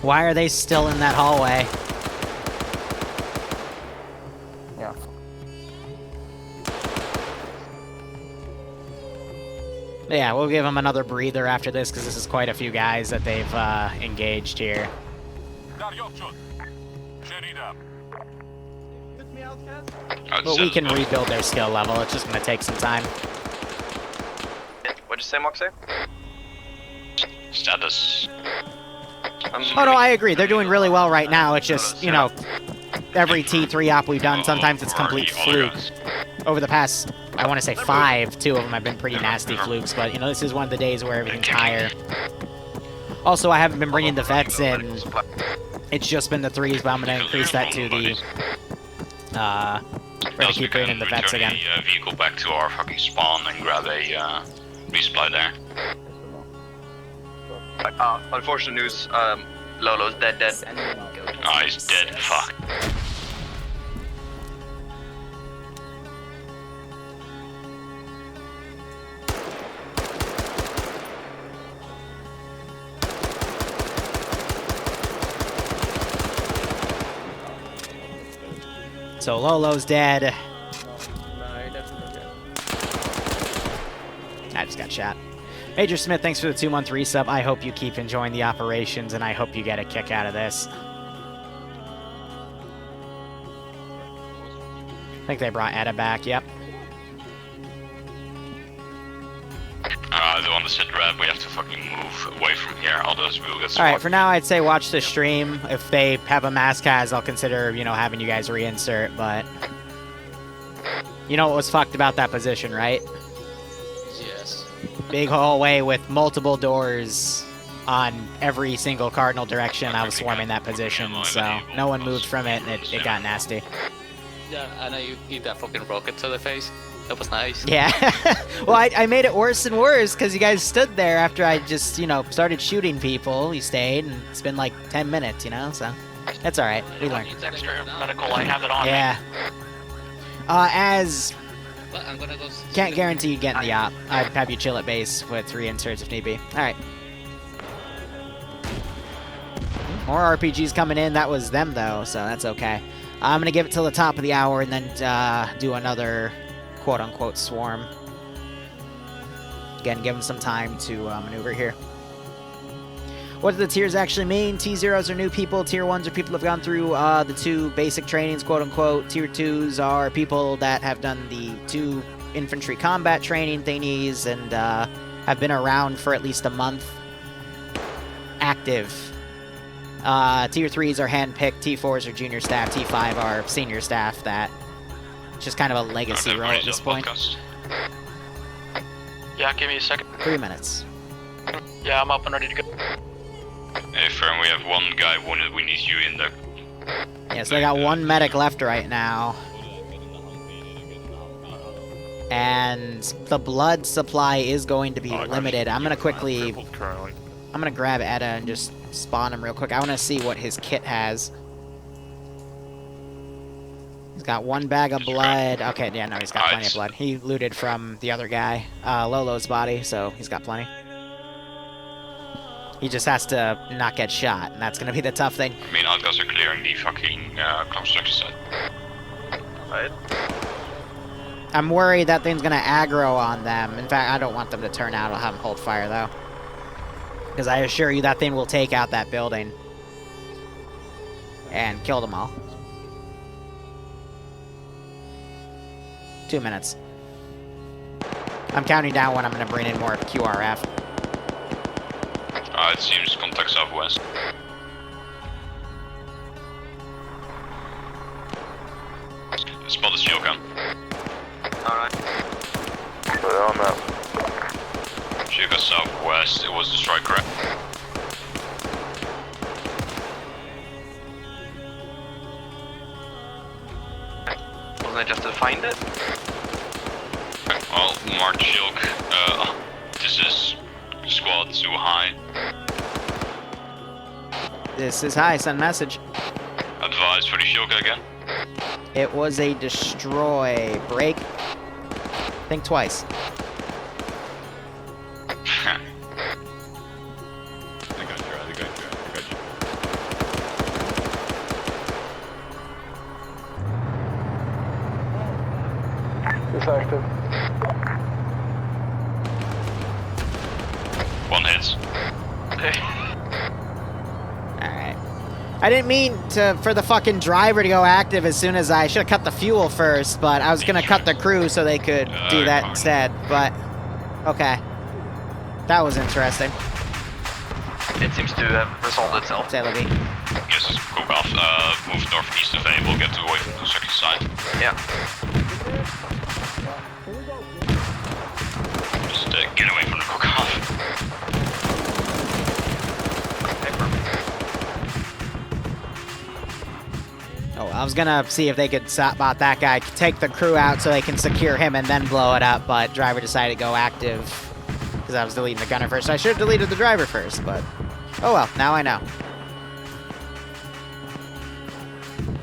A: Why are they still in that hallway?
E: Yeah.
A: Yeah, we'll give them another breather after this because this is quite a few guys that they've engaged here. But we can rebuild their skill level. It's just going to take some time.
F: What'd you say, Moxie?
G: Status.
A: Oh no, I agree. They're doing really well right now. It's just, you know, every T3 op we've done, sometimes it's complete fluke. Over the past, I want to say 5, 2 of them have been pretty nasty flukes, but, you know, this is one of the days where everything's higher. Also, I haven't been bringing the vets in. It's just been the 3s, but I'm going to increase that to the... we're going to keep bringing the vets again.
G: A vehicle back to our fucking spawn and grab a resupply there.
F: Unfortunate news, Lolo's dead.
G: Oh, he's dead, fuck.
A: So Lolo's dead. I just got shot. Major Smith, thanks for the 2-month resub. I hope you keep enjoying the operations, and I hope you get a kick out of this. I think they brought Etta back, yep.
G: The one that said red, we have to fucking move away from here, otherwise we will get
A: Alright, for now I'd say watch the stream. If they have a mass cas, I'll consider, you know, having you guys reinsert, but... You know what was fucked about that position, right?
J: Yes.
A: Big hallway with multiple doors on every single cardinal direction. I was swarming that position, so no one moved from it, and it got nasty.
J: Yeah, I know you eat that fucking rocket to the face. That was nice.
A: Yeah. Well, I made it worse and worse because you guys stood there after I just, you know, started shooting people. You stayed, and it's been like 10 minutes, you know, so that's all right. We learned.
B: Extra medical, I have it on.
A: Yeah. As
J: But I'm gonna go
A: can't guarantee you getting the op. I'd have you chill at base with reinserts if need be. All right. More RPGs coming in. That was them though, so that's okay. I'm gonna give it till the top of the hour and then do another quote-unquote swarm. Again, give them some time to maneuver here. What do the tiers actually mean? T0s are new people. Tier 1s are people who have gone through the 2 basic trainings, quote-unquote. Tier 2s are people that have done the 2 infantry combat training thingies and have been around for at least a month. Active. Tier 3s are hand-picked. T4s are junior staff. T5 are senior staff that... It's just kind of a legacy role at this point.
B: Yeah, give me a second.
A: 3 minutes.
B: Yeah, I'm up and ready to go.
G: Hey, firm, we have one guy wounded. We need you in there.
A: Yeah, so I got 1 medic left right now. And the blood supply is going to be limited. I'm going to quickly... I'm going to grab Edda and just spawn him real quick. I want to see what his kit has. He's got 1 bag of blood. Okay, yeah, no, he's got plenty of blood. He looted from the other guy, Lolo's body, so he's got plenty. He just has to not get shot, and that's going to be the tough thing.
G: I mean, outguns are clearing the fucking construction site.
F: Right.
A: I'm worried that thing's going to aggro on them. In fact, I don't want them to turn out. I'll have them hold fire, though. Because I assure you that thing will take out that building. And kill them all. 2 minutes. I'm counting down when I'm going to bring in more QRF.
G: It seems contact southwest. Spot the shield gun.
F: Alright.
I: Put it on that.
G: Shield gun southwest. It was destroyed, correct?
F: Wasn't it just to find it?
G: Well, Mark Shilk, this is squad 2 high.
A: This is high, send message.
G: Advise for the Shilka again.
A: It was a destroy. Break. Think twice.
I: I got you.
D: It's active.
G: 1 hit.
A: Alright. I didn't mean for the fucking driver to go active as soon as I should have cut the fuel first, but I was gonna cut the crew so they could do that instead, but okay. That was interesting.
F: It seems to have resolved itself.
A: Say, Levy.
G: Yes, it's cook off. Move northeast of A. We'll get away from the second side.
F: Yeah.
G: Just get away from the cook off.
A: Oh, I was gonna see if they could bot that guy, take the crew out so they can secure him and then blow it up, but driver decided to go active because I was deleting the gunner first. So I should have deleted the driver first, but oh well, now I know.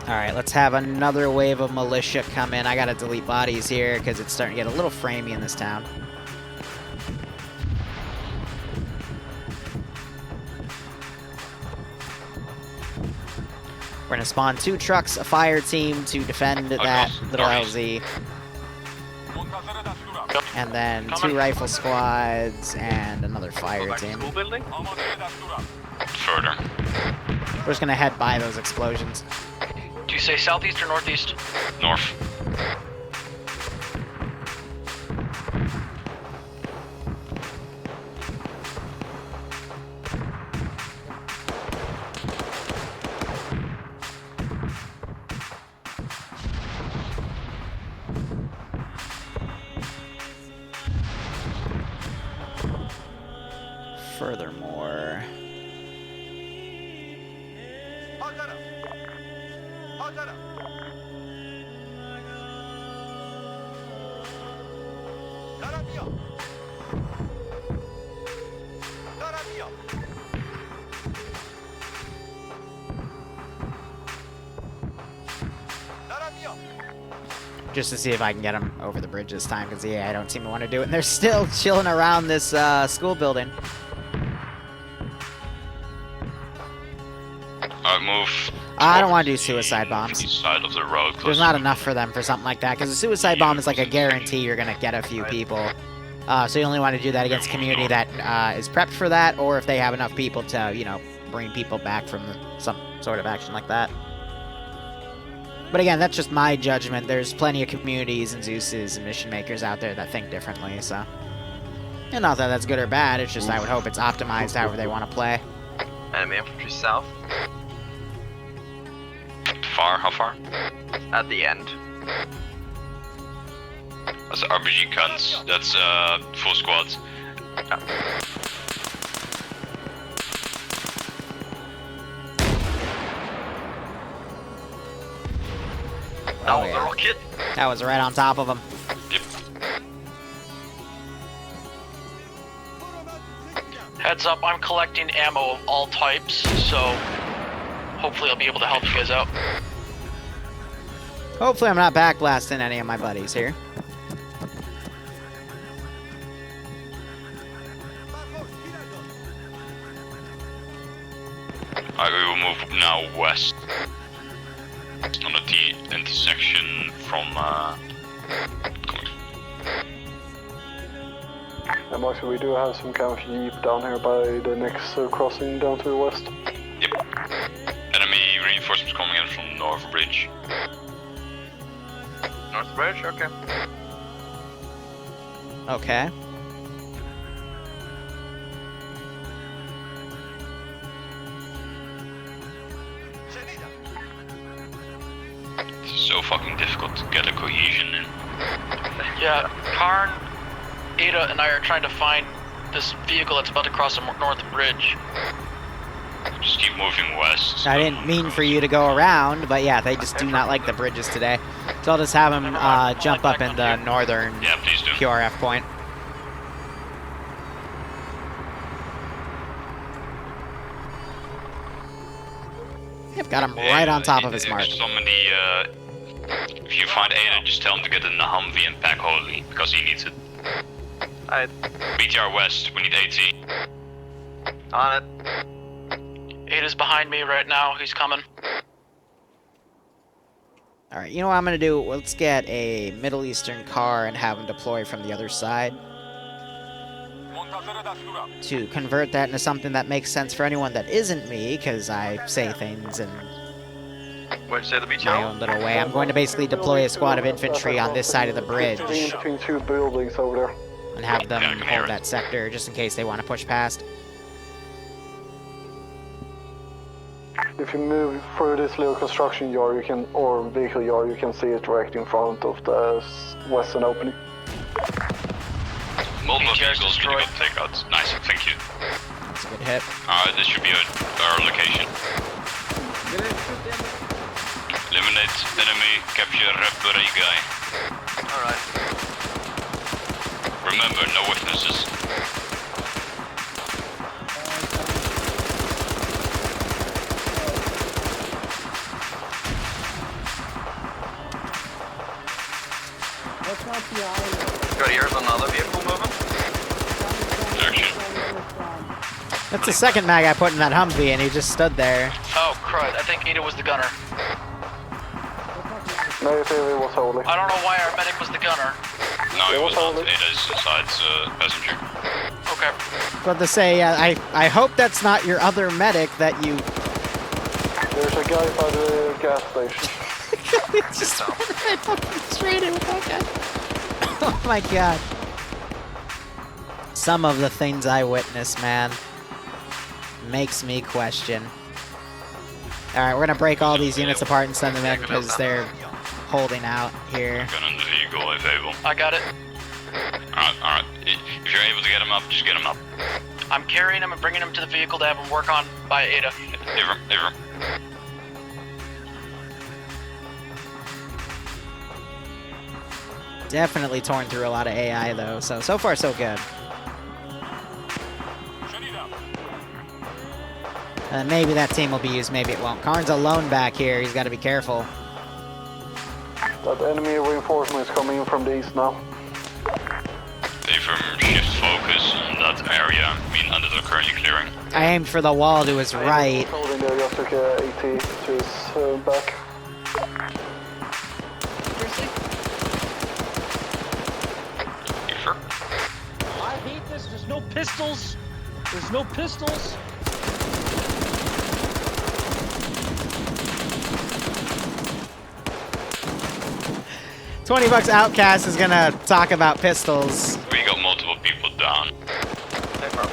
A: Alright, let's have another wave of militia come in. I gotta delete bodies here because it's starting to get a little framey in this town. We're gonna spawn 2 trucks, a fire team to defend that little LZ. And then 2 rifle squads and another fire team.
F: School building?
G: Further.
A: We're just gonna head by those explosions.
B: Do you say southeast or northeast?
G: North.
A: Furthermore... just to see if I can get them over the bridge this time, because yeah, I don't seem to want to do it. And they're still chilling around this school building.
G: Move.
A: I don't want to do suicide bombs.
G: East side of the road.
A: There's not enough for them for something like that, because a suicide bomb is like a guarantee you're going to get a few people. So you only want to do that against community that is prepped for that, or if they have enough people to, you know, bring people back from some sort of action like that. But again, that's just my judgment. There's plenty of communities and Zeuses and mission makers out there that think differently, so... And not that that's good or bad, it's just I would hope it's optimized however they want to play.
F: Enemy infantry south.
G: Far? How far?
F: At the end.
G: That's RPG guns. That's full squads.
F: That was a rocket.
A: That was right on top of him.
G: Yep.
B: Heads up, I'm collecting ammo of all types, so hopefully I'll be able to help you guys out.
A: Hopefully I'm not backblasting any of my buddies here.
G: I will move now west. On the T intersection from
D: And actually, we do have some kind of jeep down here by the next crossing down to the west.
G: Yep. Enemy reinforcements coming in from North Bridge.
F: North Bridge, okay.
A: Okay.
G: It's so fucking difficult to get a cohesion in.
B: Yeah, Karn, Ada, and I are trying to find this vehicle that's about to cross the north bridge.
G: Just keep moving west.
A: I didn't mean for you to go around, but yeah, they just do not like the bridges today. So I'll just have them jump up in the northern
G: please do.
A: QRF point. Yep, got him right on top of his mark.
G: Somebody, if you find Ada, just tell him to get in the Humvee and pack Holy, because he needs it.
F: Alright.
G: BTR west, we need AT.
F: On it.
B: Ada's behind me right now, he's coming.
A: Alright, you know what I'm gonna do? Let's get a Middle Eastern car and have them deploy from the other side. To convert that into something that makes sense for anyone that isn't me, because I say things in
F: Where'd you say the BTR?
A: my own little way. I'm going to basically deploy a squad of infantry on this side of the bridge.
D: Between two buildings over there.
A: And have them hold that sector, just in case they want to push past.
D: If you move through this little construction yard, you can, or vehicle yard, you can see it right in front of the western opening.
G: Multiple vehicles, we got takeouts. Nice, thank you.
A: That's a good hit.
G: This should be our location. Eliminate enemy, capture referee guy.
F: Alright.
G: Remember, no witnesses.
F: Good, here's another vehicle moving.
A: That's the second mag I put in that Humvee, and he just stood there.
B: Oh, crud, I think Ada was the gunner.
D: No, it was Holy.
B: I don't know why our medic was the gunner.
G: No, it was not. Ada's side's passenger.
B: Okay.
A: But to say, I hope that's not your other medic that you...
D: There's a guy by the gas station.
A: It's just fucking straight in with that guy. Oh my god. Some of the things I witness, man, makes me question. Alright, we're gonna break all these units apart and send them in because they're holding out here.
G: Gun on the vehicle if able.
B: I got it.
G: Alright. If you're able to get him up, just get him up.
B: I'm carrying him and bringing him to the vehicle to have him work on by Ada.
G: Over.
A: Definitely torn through a lot of AI though, so far so good. Maybe that team will be used, maybe it won't. Karn's alone back here, he's got to be careful.
D: That enemy reinforcement is coming in from the east now.
G: They've confirm shift focus on that area, I mean under the currently clearing.
A: I aimed for the wall to his right.
D: Holding there, just took a AT to his back.
G: You sure?
H: I hate this. There's no pistols. There's no pistols.
A: $20 Outcast is gonna talk about pistols.
G: We got multiple people down.
F: Hey, bro.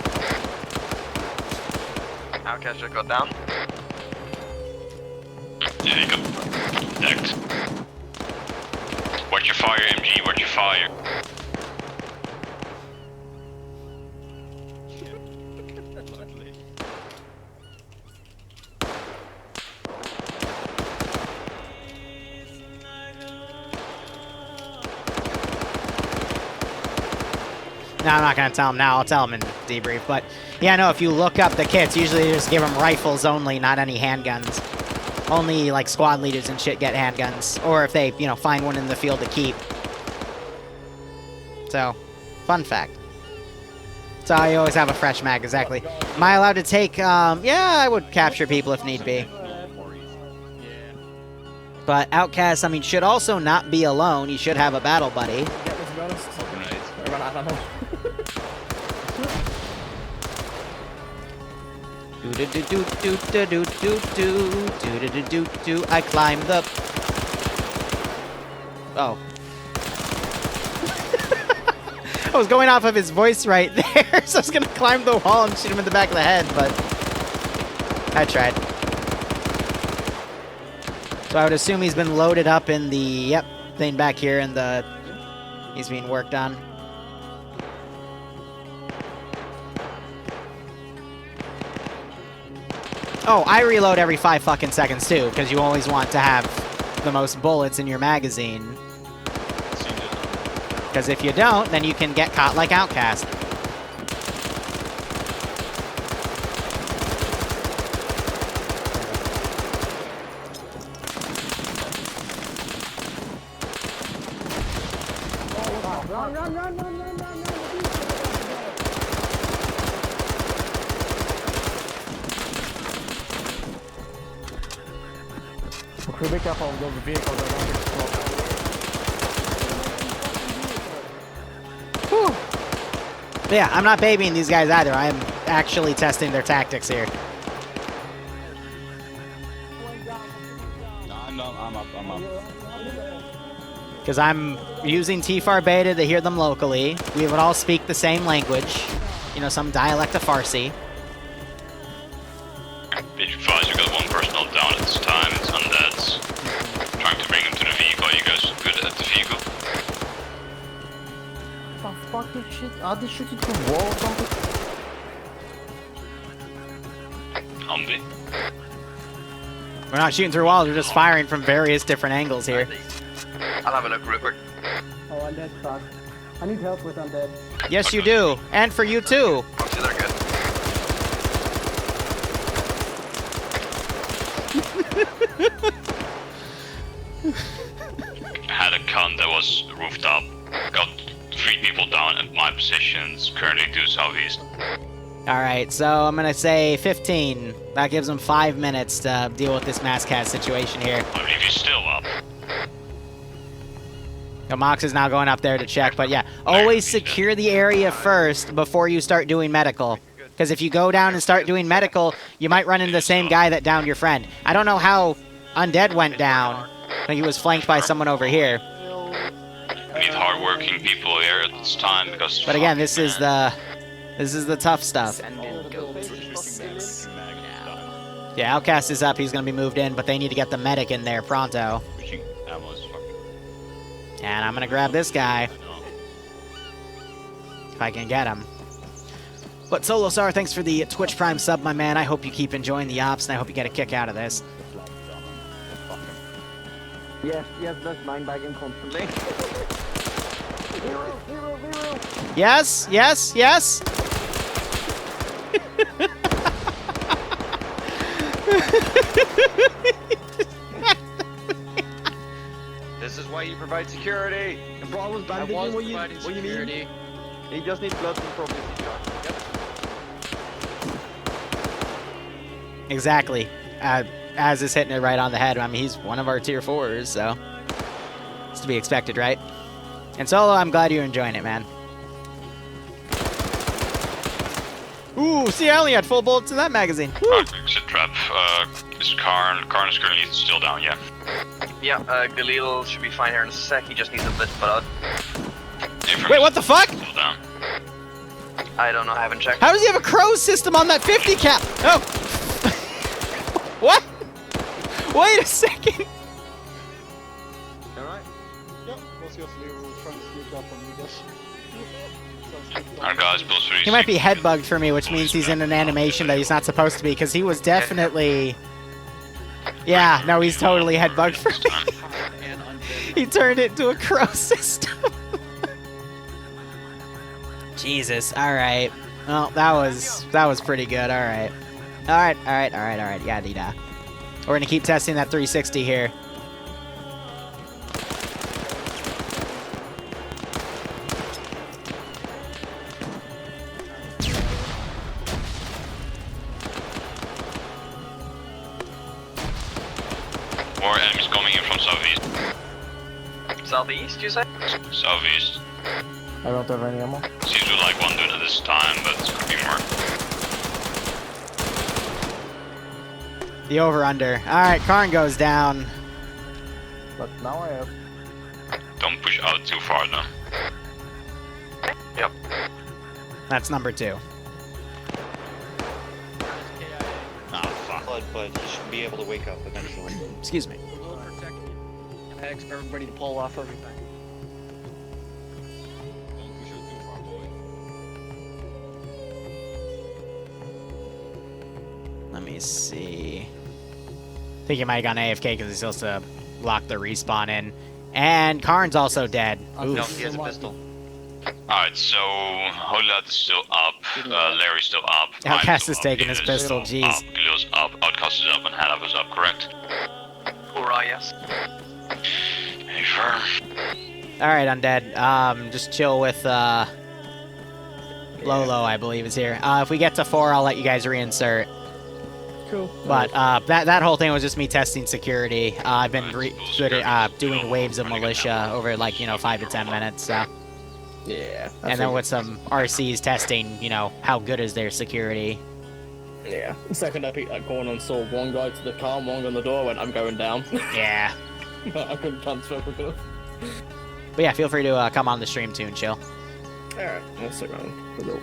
F: Outcast just got down.
G: Yeah, he got decked. Watch your fire, MG, watch your fire.
A: No, I'm not going to tell him now. I'll tell him in debrief. But, yeah, no, if you look up the kits, usually they just give them rifles only, not any handguns. Only, like, squad leaders and shit get handguns. Or if they, you know, find one in the field to keep. So, fun fact. So I always have a fresh mag, exactly. Am I allowed to take, yeah, I would capture people if need be. But Outcast, I mean, should also not be alone. He should have a battle buddy. I climb the... Oh. I was going off of his voice right there, so I was gonna climb the wall and shoot him in the back of the head, but... I tried. So I would assume he's been loaded up in the... Yep, thing back here, and the... He's being worked on. Oh, I reload every 5 fucking seconds too, because you always want to have the most bullets in your magazine. Because if you don't, then you can get caught like Outcast.
E: Be careful of those vehicles around the
A: Whew. Yeah, I'm not babying these guys either. I am actually testing their tactics here.
C: I'm up.
A: Because I'm using TFAR beta to hear them locally. We would all speak the same language. You know, some dialect of Farsi.
G: Bitch, advise we got one personnel down at this time. It's undeads. Trying to bring them to the vehicle. Are you guys good at the vehicle?
E: What the fuck is shit? Are they shooting through the wall or something?
G: Humvee.
A: We're not shooting through walls, we're just firing from various different angles here.
F: I'll have a look, Rupert.
E: Oh, undead truck. I need help with undead.
A: Yes, you do. And for you too.
F: Obviously they're good.
G: Had a con that was roofed up. Got 3 people down at my positions. Currently due southeast.
A: Alright, so I'm gonna say 15. That gives them 5 minutes to deal with this mass cast situation here.
G: I believe he's still up.
A: Mox is now going up there to check, but yeah, always secure the area first before you start doing medical. Because if you go down and start doing medical, you might run into the same guy that downed your friend. I don't know how Undead went down. I think he was flanked by someone over here.
G: We need hardworking people here at this time because...
A: But again, this is the tough stuff. Yeah, Outcast is up. He's going to be moved in, but they need to get the medic in there pronto. And I'm going to grab this guy. If I can get him. But Solosar, thanks for the Twitch Prime sub, my man. I hope you keep enjoying the ops, and I hope you get a kick out of this.
E: Yes, that's mine bagging constantly. Zero.
A: Yes.
K: This is why you provide security.
E: Bro, I was
J: I was
E: bandaging. What you
J: providing
E: mean?
J: security.
C: He just needs blood and probably CPR. Yep.
A: Exactly. As is hitting it right on the head. I mean, he's one of our tier 4s, so it's to be expected, right? And Solo, I'm glad you're enjoying it, man. Ooh, see, I only had full bullets in that magazine.
G: Exit trap. Is Karn is currently still down, yeah.
F: Yeah, Galil should be fine here in a sec. He just needs a bit of blood.
A: Wait, what the fuck?
G: Still down.
F: I don't know, I haven't checked.
A: How does he have a crow system on that 50 cap? Oh! What? Wait a second!
C: Alright?
E: Yep, was just Liru trying to sneak up on you guys.
G: Our guys built 3.
A: He might be head bugged for me, which means he's in an animation that he's not supposed to be, because he was definitely... Yeah, no, he's totally head bugged for me. He turned it into a crow system. Jesus, alright. Well, that was pretty good, alright. Alright, yada. We're gonna keep testing that 360 here.
G: More enemies coming in from southeast.
F: Southeast, you say?
G: Southeast.
D: I don't have any ammo.
G: Seems to like one doing it this time, but it could be more.
A: The over-under. Alright, Karn goes down.
D: But now I have.
G: Don't push out too far though.
F: Yep.
A: That's number 2.
K: But he should be able to wake up eventually.
A: Excuse me.
H: We'll protect pegs for everybody to pull off everything.
A: Let me see. I think he might have gone AFK because he's supposed to lock the respawn in. And Karn's also dead. Oof.
F: No, he has a pistol.
G: Alright, so Holy Lad is still up, Larry's still up.
A: Outcast
G: I'm
A: is
G: still
A: taking
G: up,
A: his
G: Ian is
A: pistol, jeez.
G: Up, Galil's up, Outcast is up, and Hadaf is up, correct?
F: Hoorah, yes.
G: Hey, firm.
A: Alright, Undead. Just chill with, Lolo, I believe, is here. If we get to 4, I'll let you guys reinsert.
E: Cool.
A: But, that whole thing was just me testing security. I've been doing waves of militia over, like, 5 to 10 minutes, so...
C: Yeah.
A: And then with some RCs testing, how good is their security.
C: Yeah. The second I picked that corner and saw one guy to the car and one on the door, I went, I'm going down.
A: Yeah.
C: I couldn't transfer quick enough.
A: But yeah, feel free to come on the stream too and chill.
C: Alright, I'll stick around for a little.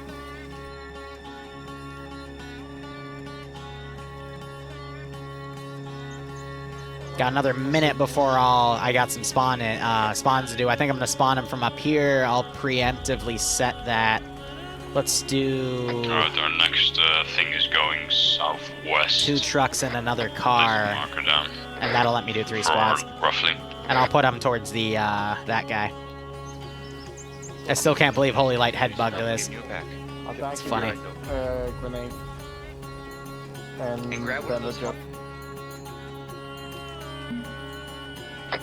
A: Got another minute before I got some spawns to do. I think I'm gonna spawn them from up here. I'll preemptively set that. Let's do...
G: Alright, our next thing is going southwest.
A: 2 trucks and another car.
G: Marker down.
A: And that'll let me do 3 squads.
G: Roughly.
A: And I'll put them towards the, that guy. I still can't believe Holy Light head bugged to this. It's funny.
D: Grenade. And
K: grab one of those.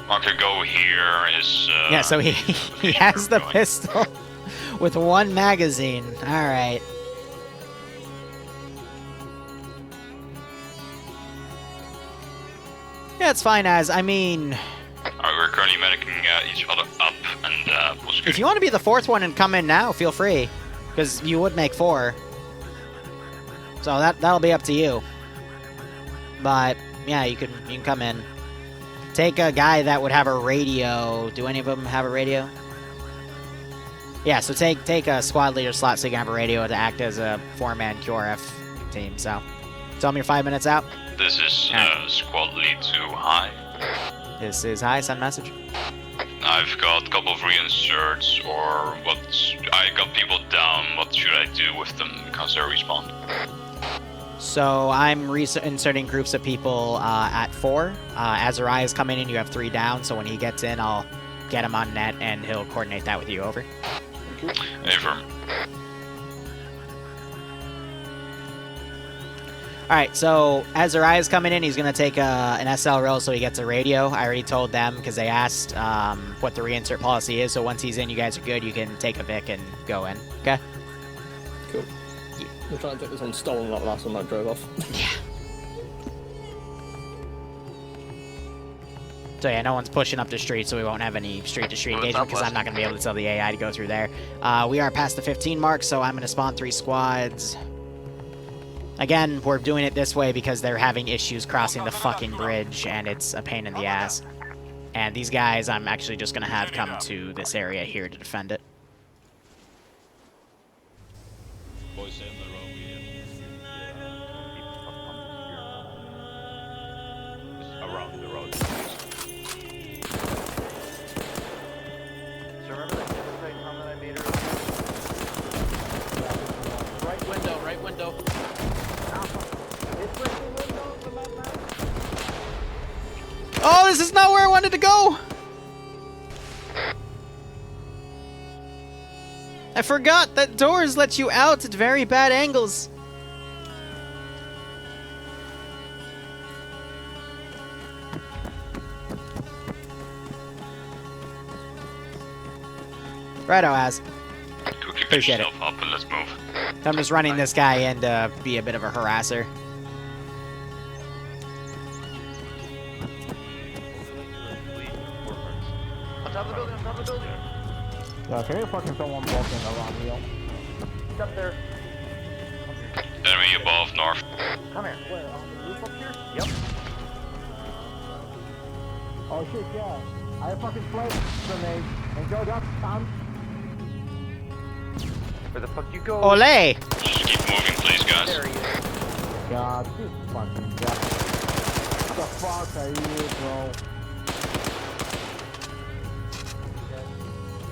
G: Marker go here is...
A: Yeah, so he has the pistol with 1 magazine. Alright. Yeah, it's fine as, I mean...
G: We're currently medicing each other up, and
A: if you want to be the 4th one and come in now, feel free. Because you would make 4. So that'll be up to you. But, yeah, you can come in. Take a guy that would have a radio. Do any of them have a radio? Yeah, so take a squad leader slot so you can have a radio to act as a 4-man QRF team. So, tell me you're 5 minutes out.
G: this is squad lead to high.
A: This is high, send message.
G: I've got a couple of reinserts, or what? I got people down. What should I do with them because they're respawned?
A: So I'm inserting groups of people at 4. Azariah is coming in. You have 3 down. So when he gets in, I'll get him on net, and he'll coordinate that with you. Over.
G: Affirm.
A: Alright, so Azariah's coming in. He's going to take an SL roll so he gets a radio. I already told them because they asked what the reinsert policy is. So once he's in, you guys are good. You can take a Vic and go in. Okay?
C: Cool. We're trying to take this one stolen like the last one I drove off.
A: Yeah. So yeah, no one's pushing up the street, so we won't have any street-to-street engagement because I'm not going to be able to tell the AI to go through there. We are past the 15 mark, so I'm going to spawn 3 squads. Again, we're doing it this way because they're having issues crossing the fucking bridge, and it's a pain in the ass. And these guys, I'm actually just going to have come to this area here to defend it.
I: Boys in the road. Around the road.
K: So remember that campsite comment I made earlier?
H: Right window.
A: Oh, this is not where I wanted to go! I forgot that doors let you out at very bad angles. Righto, Az. Appreciate it.
G: Up and let's move.
A: I'm just running this guy in to be a bit of a harasser.
K: On top of the building, on top of the building.
E: Yeah, can you fucking someone walking around here?
K: He's up there.
G: Enemy above, north.
K: Come here. Where, on the roof up here? Yep.
E: Oh shit, yeah. I fucking played grenade and go down.
K: Where the fuck you go?
A: Ole!
G: Just keep moving, please, guys.
K: There he is.
E: God, this fucking guy. What the fuck are you, bro?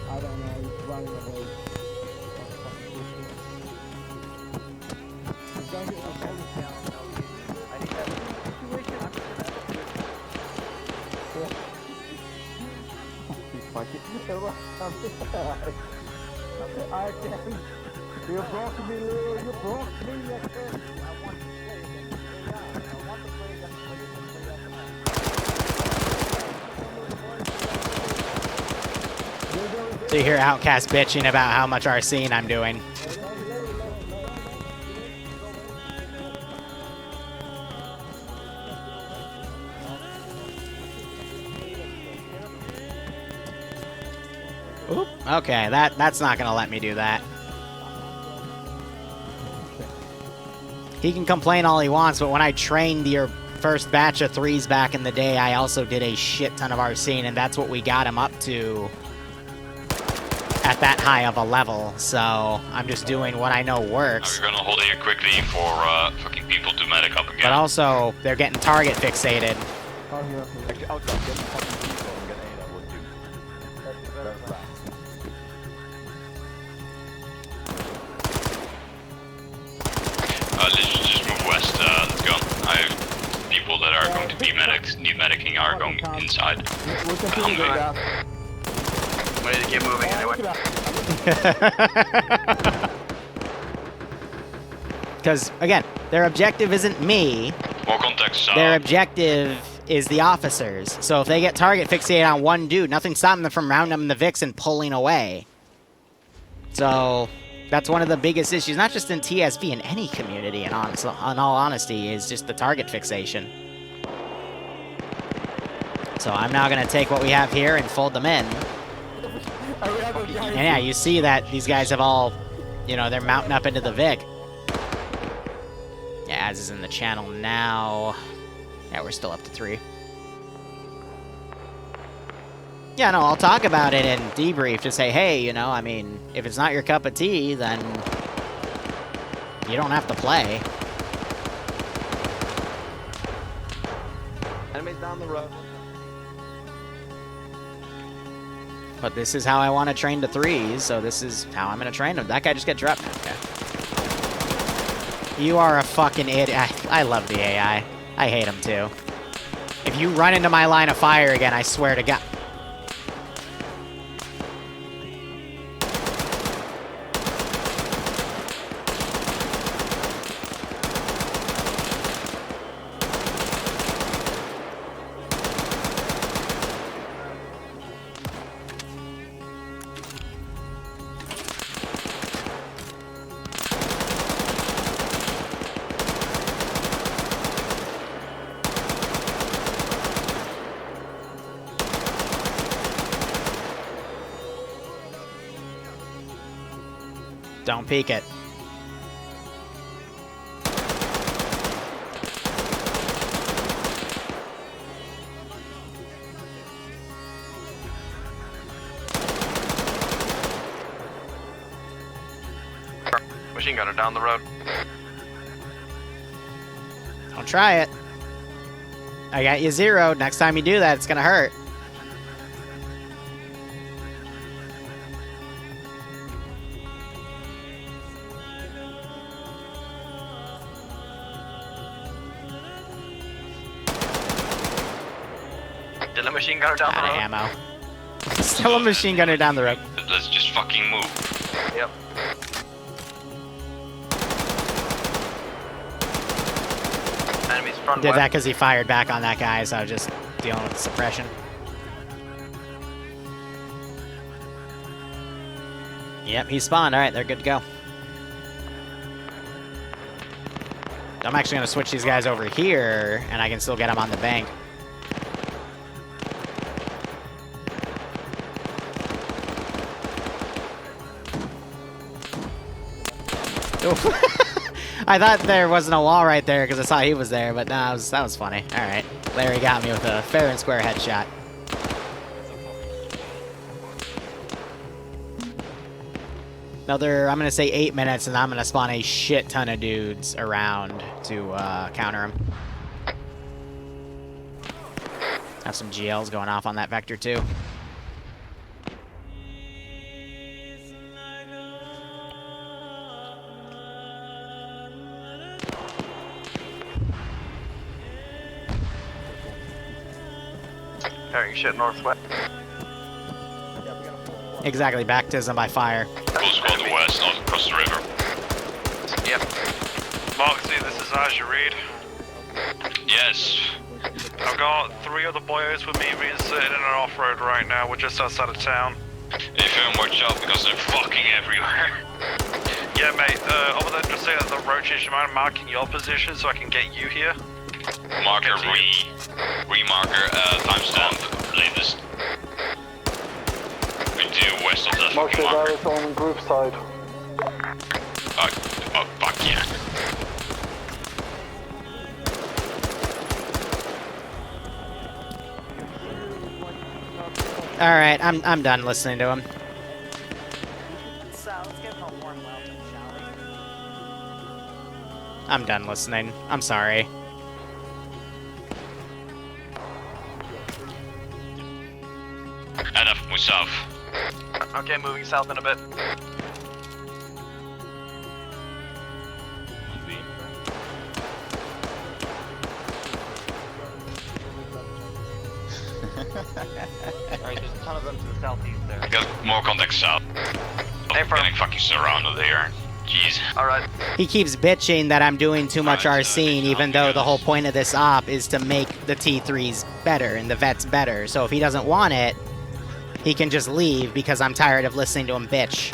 E: I don't know, he's running away. He's gonna get the police down.
K: I think that's the situation. I'm just gonna
E: I can't. You broke me, Liru. You broke me. I can't. I want to play against the AI. I want to play against the
A: So you hear Outcast bitching about how much Arsene I'm doing. Oop. Okay, that's not gonna let me do that. He can complain all he wants, but when I trained your first batch of 3s back in the day, I also did a shit ton of Arsene, and that's what we got him up to at that high of a level. So I'm just doing what I know works.
G: Now we're gonna hold here quickly for fucking people to medic up again.
A: But also, they're getting target fixated.
K: Actually, I'll get the fucking vehicle and get A, that would do. That's fine.
G: Let's just move west, let's go. I have people that are going to be medics, need medicing are going inside. I'm
B: ready to get moving anyway.
A: Because, again, their objective isn't me.
G: More contacts.
A: Their objective is the officers. So if they get target fixated on one dude, nothing's stopping them from rounding them the Vicks and pulling away. So that's one of the biggest issues, not just in TSV, in any community, in all honesty, is just the target fixation. So I'm now going to take what we have here and fold them in. And yeah, you see that these guys have all, you know, they're mounting up into the Vic. Yeah, Az is in the channel now. Yeah, we're still up to 3. Yeah, no, I'll talk about it and debrief to say, hey, you know, I mean, if it's not your cup of tea, then you don't have to play.
K: Enemies down the road.
A: But this is how I want to train the 3s, so this is how I'm going to train them. That guy just got dropped. Okay. You are a fucking idiot. I love the AI. I hate him too. If you run into my line of fire again, I swear to God. Don't peek it.
F: Machine gunner down the road.
A: Don't try it. I got you zeroed. Next time you do that, it's gonna hurt.
F: Still a machine gunner down the
A: Out
F: road.
A: of ammo. Still a machine gunner down the road.
G: Let's just fucking move.
F: Yep. Enemies front
A: Did
F: west.
A: that because he fired back on that guy, so I was just dealing with suppression. Yep, he spawned. All right, they're good to go. I'm actually going to switch these guys over here, and I can still get them on the bank. I thought there wasn't a wall right there because I saw he was there, but no, that was funny. All right, Larry got me with a fair and square headshot. Another, I'm going to say 8 minutes, and I'm going to spawn a shit ton of dudes around to counter him. Have some GLs going off on that vector, too.
F: Carrying shit northwest.
A: Exactly, baptism by fire.
G: Full squad west, not across the river.
F: Yep.
B: Moxie, this is Azure Reed.
G: Yes.
B: I've got 3 other boyos with me being sitting in an off-road right now. We're just outside of town.
G: If you watch out because they're fucking everywhere.
B: Yeah, mate, other than just saying that the rotation, mind marking your position so I can get you here?
G: Marker remarker, timestamp, latest. We do west of the
D: Mark
G: fucking
D: the
G: marker.
D: guys on group side.
G: Oh, fuck yeah.
A: All right, I'm done listening to him. I'm done listening. I'm sorry.
G: Enough, move south.
F: Okay, moving south in a bit.
K: Alright, there's a ton of them to the southeast there.
G: Got more contacts south. I'm getting fucking surrounded here. Jeez.
F: Alright.
A: He keeps bitching that I'm doing too much RCing, even though the whole point of this op is to make the T3s better and the Vets better. So if he doesn't want it, he can just leave because I'm tired of listening to him bitch.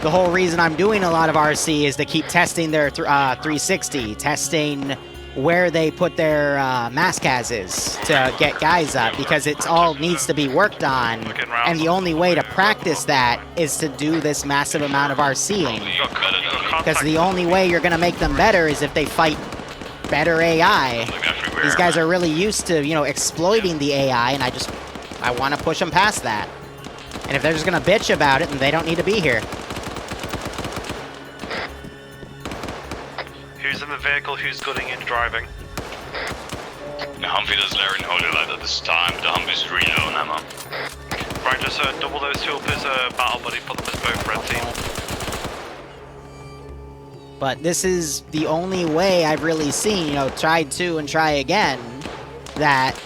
A: The whole reason I'm doing a lot of RC is to keep testing their 360, testing where they put their mass cases to get guys up, because it's all needs to be worked on, and the only way to practice that is to do this massive amount of RCing. Because the only way you're going to make them better is if they fight better AI. These guys are really used to, you know, exploiting the AI, and I want to push them past that. And if they're just going to bitch about it, then they don't need to be here.
B: Who's in the vehicle? Who's gunning and driving?
G: The Humphrey does Larry and Holy Light at this time. The Humphrey's really low on ammo.
B: Right, just double those two up as a battle buddy, put them as both red team.
A: But this is the only way I've really seen, you know, try to and try again, that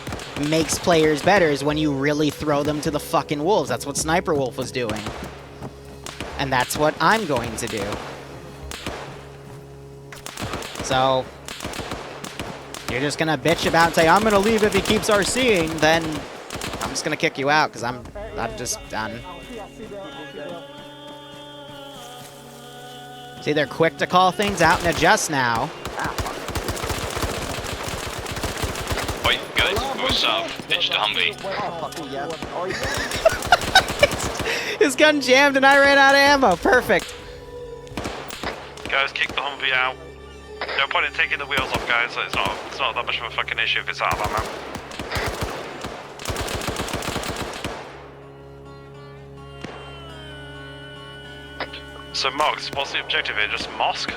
A: makes players better, is when you really throw them to the fucking wolves. That's what Sniper Wolf was doing. And that's what I'm going to do. So, you're just gonna bitch about and say, I'm gonna leave if he keeps RCing, then I'm just gonna kick you out, because I'm just done. See, they're quick to call things out and adjust now.
G: Oi, guys, move south. Ditch the Humvee.
A: His gun jammed and I ran out of ammo. Perfect.
B: Guys, kick the Humvee out. No point in taking the wheels off, guys. It's not that much of a fucking issue if it's out of ammo. So, Mox, what's the objective here? Just mosque?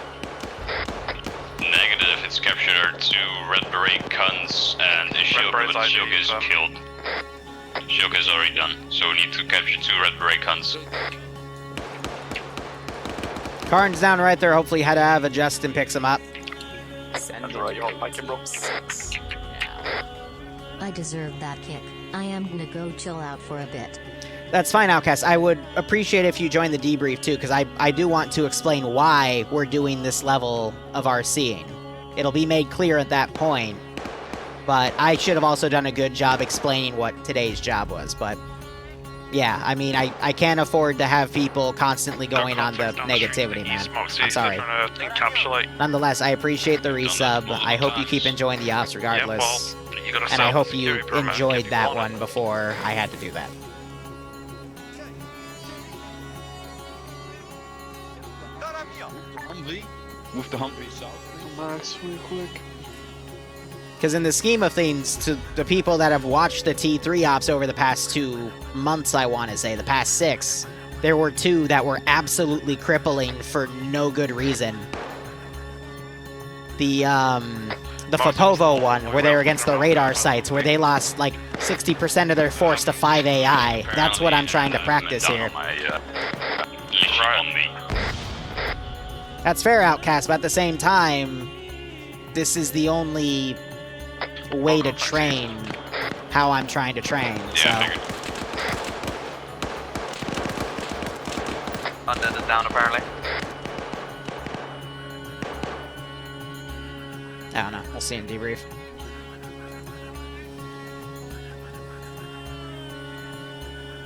G: Negative, it's captured 2 Red Beret guns and a shield, but Shield is killed. Shield is already done, so we need to capture 2 Red Beret guns.
A: Karn's down right there. Hopefully had to have a Justin picks him up.
L: I deserve that kick. I am gonna go chill out for a bit.
A: That's fine, Outcast. I would appreciate if you join the debrief too, because I do want to explain why we're doing this level of RCing. It'll be made clear at that point, but I should have also done a good job explaining what today's job was. But yeah, I mean, I can't afford to have people constantly going on the negativity, man. I'm sorry. Nonetheless, I appreciate the resub. I hope you keep enjoying the ops regardless. And I hope you enjoyed that one before I had to do that.
I: Move the Humvee south.
D: Max, real quick.
A: Because in the scheme of things, to the people that have watched the T3 ops over the past 2 months, I want to say, the past 6, there were 2 that were absolutely crippling for no good reason. The Fopovo one, where they were against the radar sites, where they lost like 60% of their force to 5 AI. That's what I'm trying to practice here. That's fair, Outcast, but at the same time, this is the only way to train how I'm trying to train, so.
F: Undead is down, apparently.
A: I don't know. We'll see in debrief.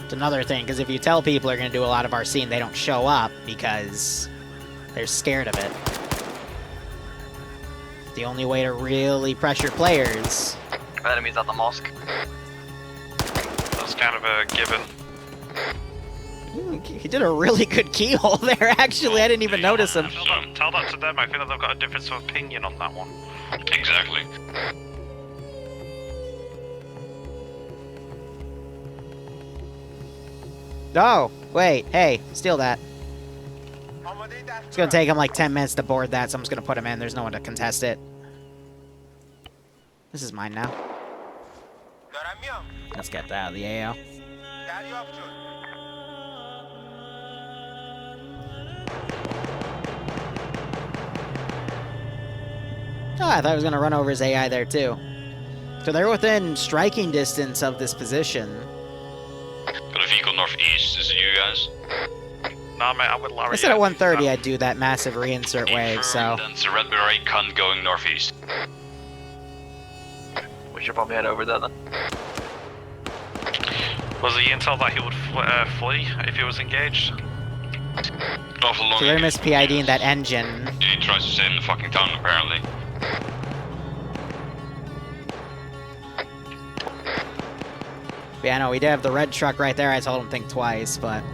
A: It's another thing, because if you tell people are going to do a lot of RC and they don't show up because they're scared of it, the only way to really pressure players.
F: Enemies at the mosque.
B: That's kind of a given.
A: He did a really good keyhole there, actually. I didn't even notice him.
B: Tell that to them. I feel like they've got a difference of opinion on that one.
G: Exactly.
A: Oh, wait. Hey, steal that. It's going to take him like 10 minutes to board that, so I'm just going to put him in. There's no one to contest it. This is mine now. Let's get that out of the AO. Oh, I thought I was going to run over his AI there, too. So they're within striking distance of this position.
G: Got a vehicle northeast, is it you guys?
B: Nah, mate, I'm with Larry.
A: I said at 1:30 I'd do that massive reinsert wave, so.
G: Then it's a Red Beret cunt going northeast.
F: We should probably head over there then.
B: Was the intel that he would flee if he was engaged?
G: Awful long.
A: So they're mis-PIDing that engine.
G: He tries to stay in the fucking town, apparently.
A: Yeah, I know, we did have the red truck right there. I told him think twice, but.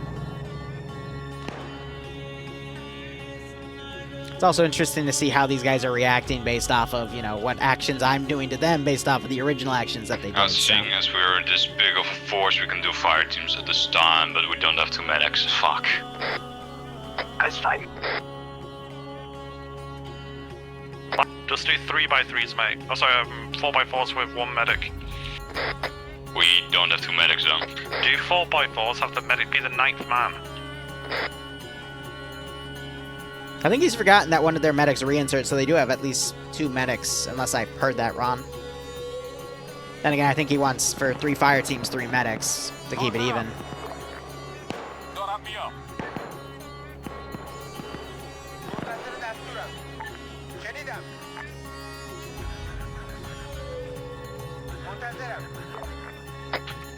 A: It's also interesting to see how these guys are reacting based off of, you know, what actions I'm doing to them based off of the original actions that they did.
G: Seeing as we're this big of a force, we can do fire teams at this time, but we don't have 2 medics. Fuck.
F: That's fine.
B: Just do 3x3s, mate. Oh, sorry, 4x4s with 1 medic.
G: We don't have 2 medics, though.
B: Do 4x4s, have the medic be the 9th man.
A: I think he's forgotten that one of their medics reinsert, so they do have at least 2 medics, unless I heard that wrong. Then again, I think he wants, for 3 fire teams, 3 medics, to keep it even.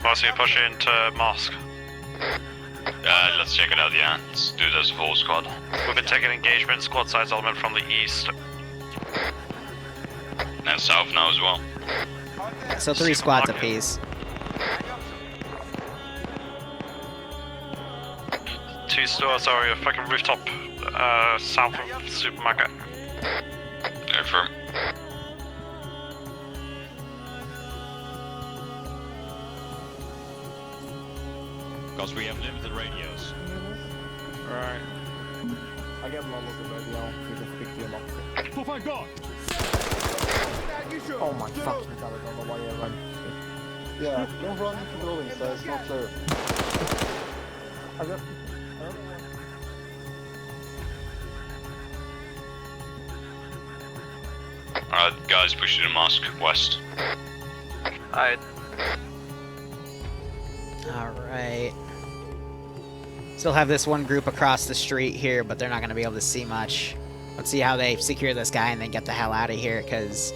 B: Mostly push into mosque.
G: Let's check it out, yeah. Let's do this full squad.
B: We've been taking engagement, squad size element from the east.
G: And south now as well.
A: So 3 squads apiece.
B: 2 stores, sorry, a fucking rooftop south of the supermarket.
G: Confirm.
I: Because we have limited radios.
B: Right.
C: I get them on the radio. We can pick them up.
I: Oh my god!
C: Oh my fucking god, I don't know why I run.
D: Yeah, don't run into buildings, so it's not clear.
C: I got...
G: Alright, guys, push to the mosque, west.
F: Alright.
A: Alright. Still have this one group across the street here, but they're not going to be able to see much. Let's see how they secure this guy and then get the hell out of here, because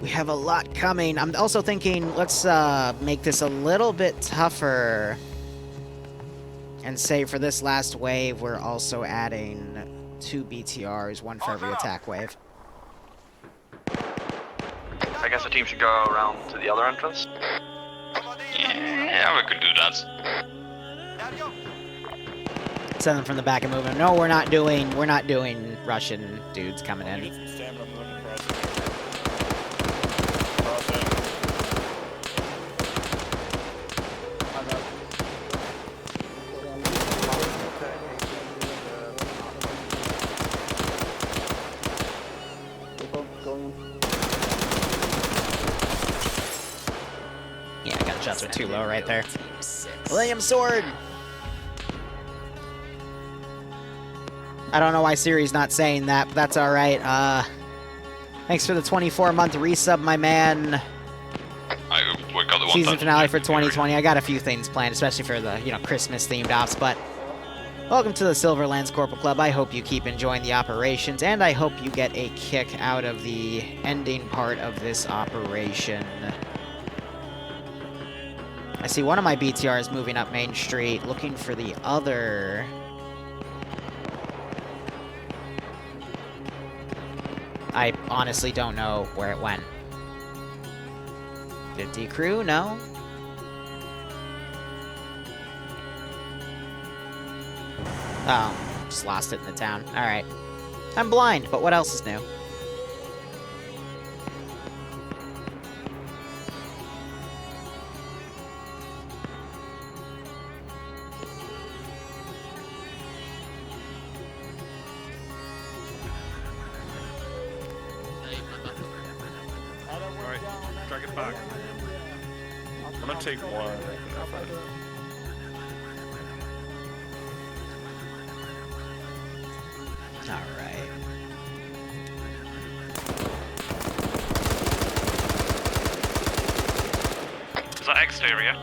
A: we have a lot coming. I'm also thinking, let's make this a little bit tougher. And say for this last wave, we're also adding 2 BTRs, 1 for every attack wave.
F: I guess the team should go around to the other entrance.
G: Yeah, we could do that.
A: Send them from the back and move them. No, we're not doing Russian dudes coming in. Yeah, gunshots are too low right there. William Sword! I don't know why Siri's not saying that, but that's alright. Thanks for the 24-month resub, my man.
G: We got the
A: Season finale for 2020. I got a few things planned, especially for the, Christmas-themed ops, but welcome to the Silverlands Corporal Club. I hope you keep enjoying the operations, and I hope you get a kick out of the ending part of this operation. I see one of my BTRs moving up Main Street, looking for the other. I honestly don't know where it went. Did it decrew? No? Oh, just lost it in the town. Alright. I'm blind, but what else is new?
B: Alright, drag it back.
I: I'm gonna take one.
A: Alright.
B: Is that exterior?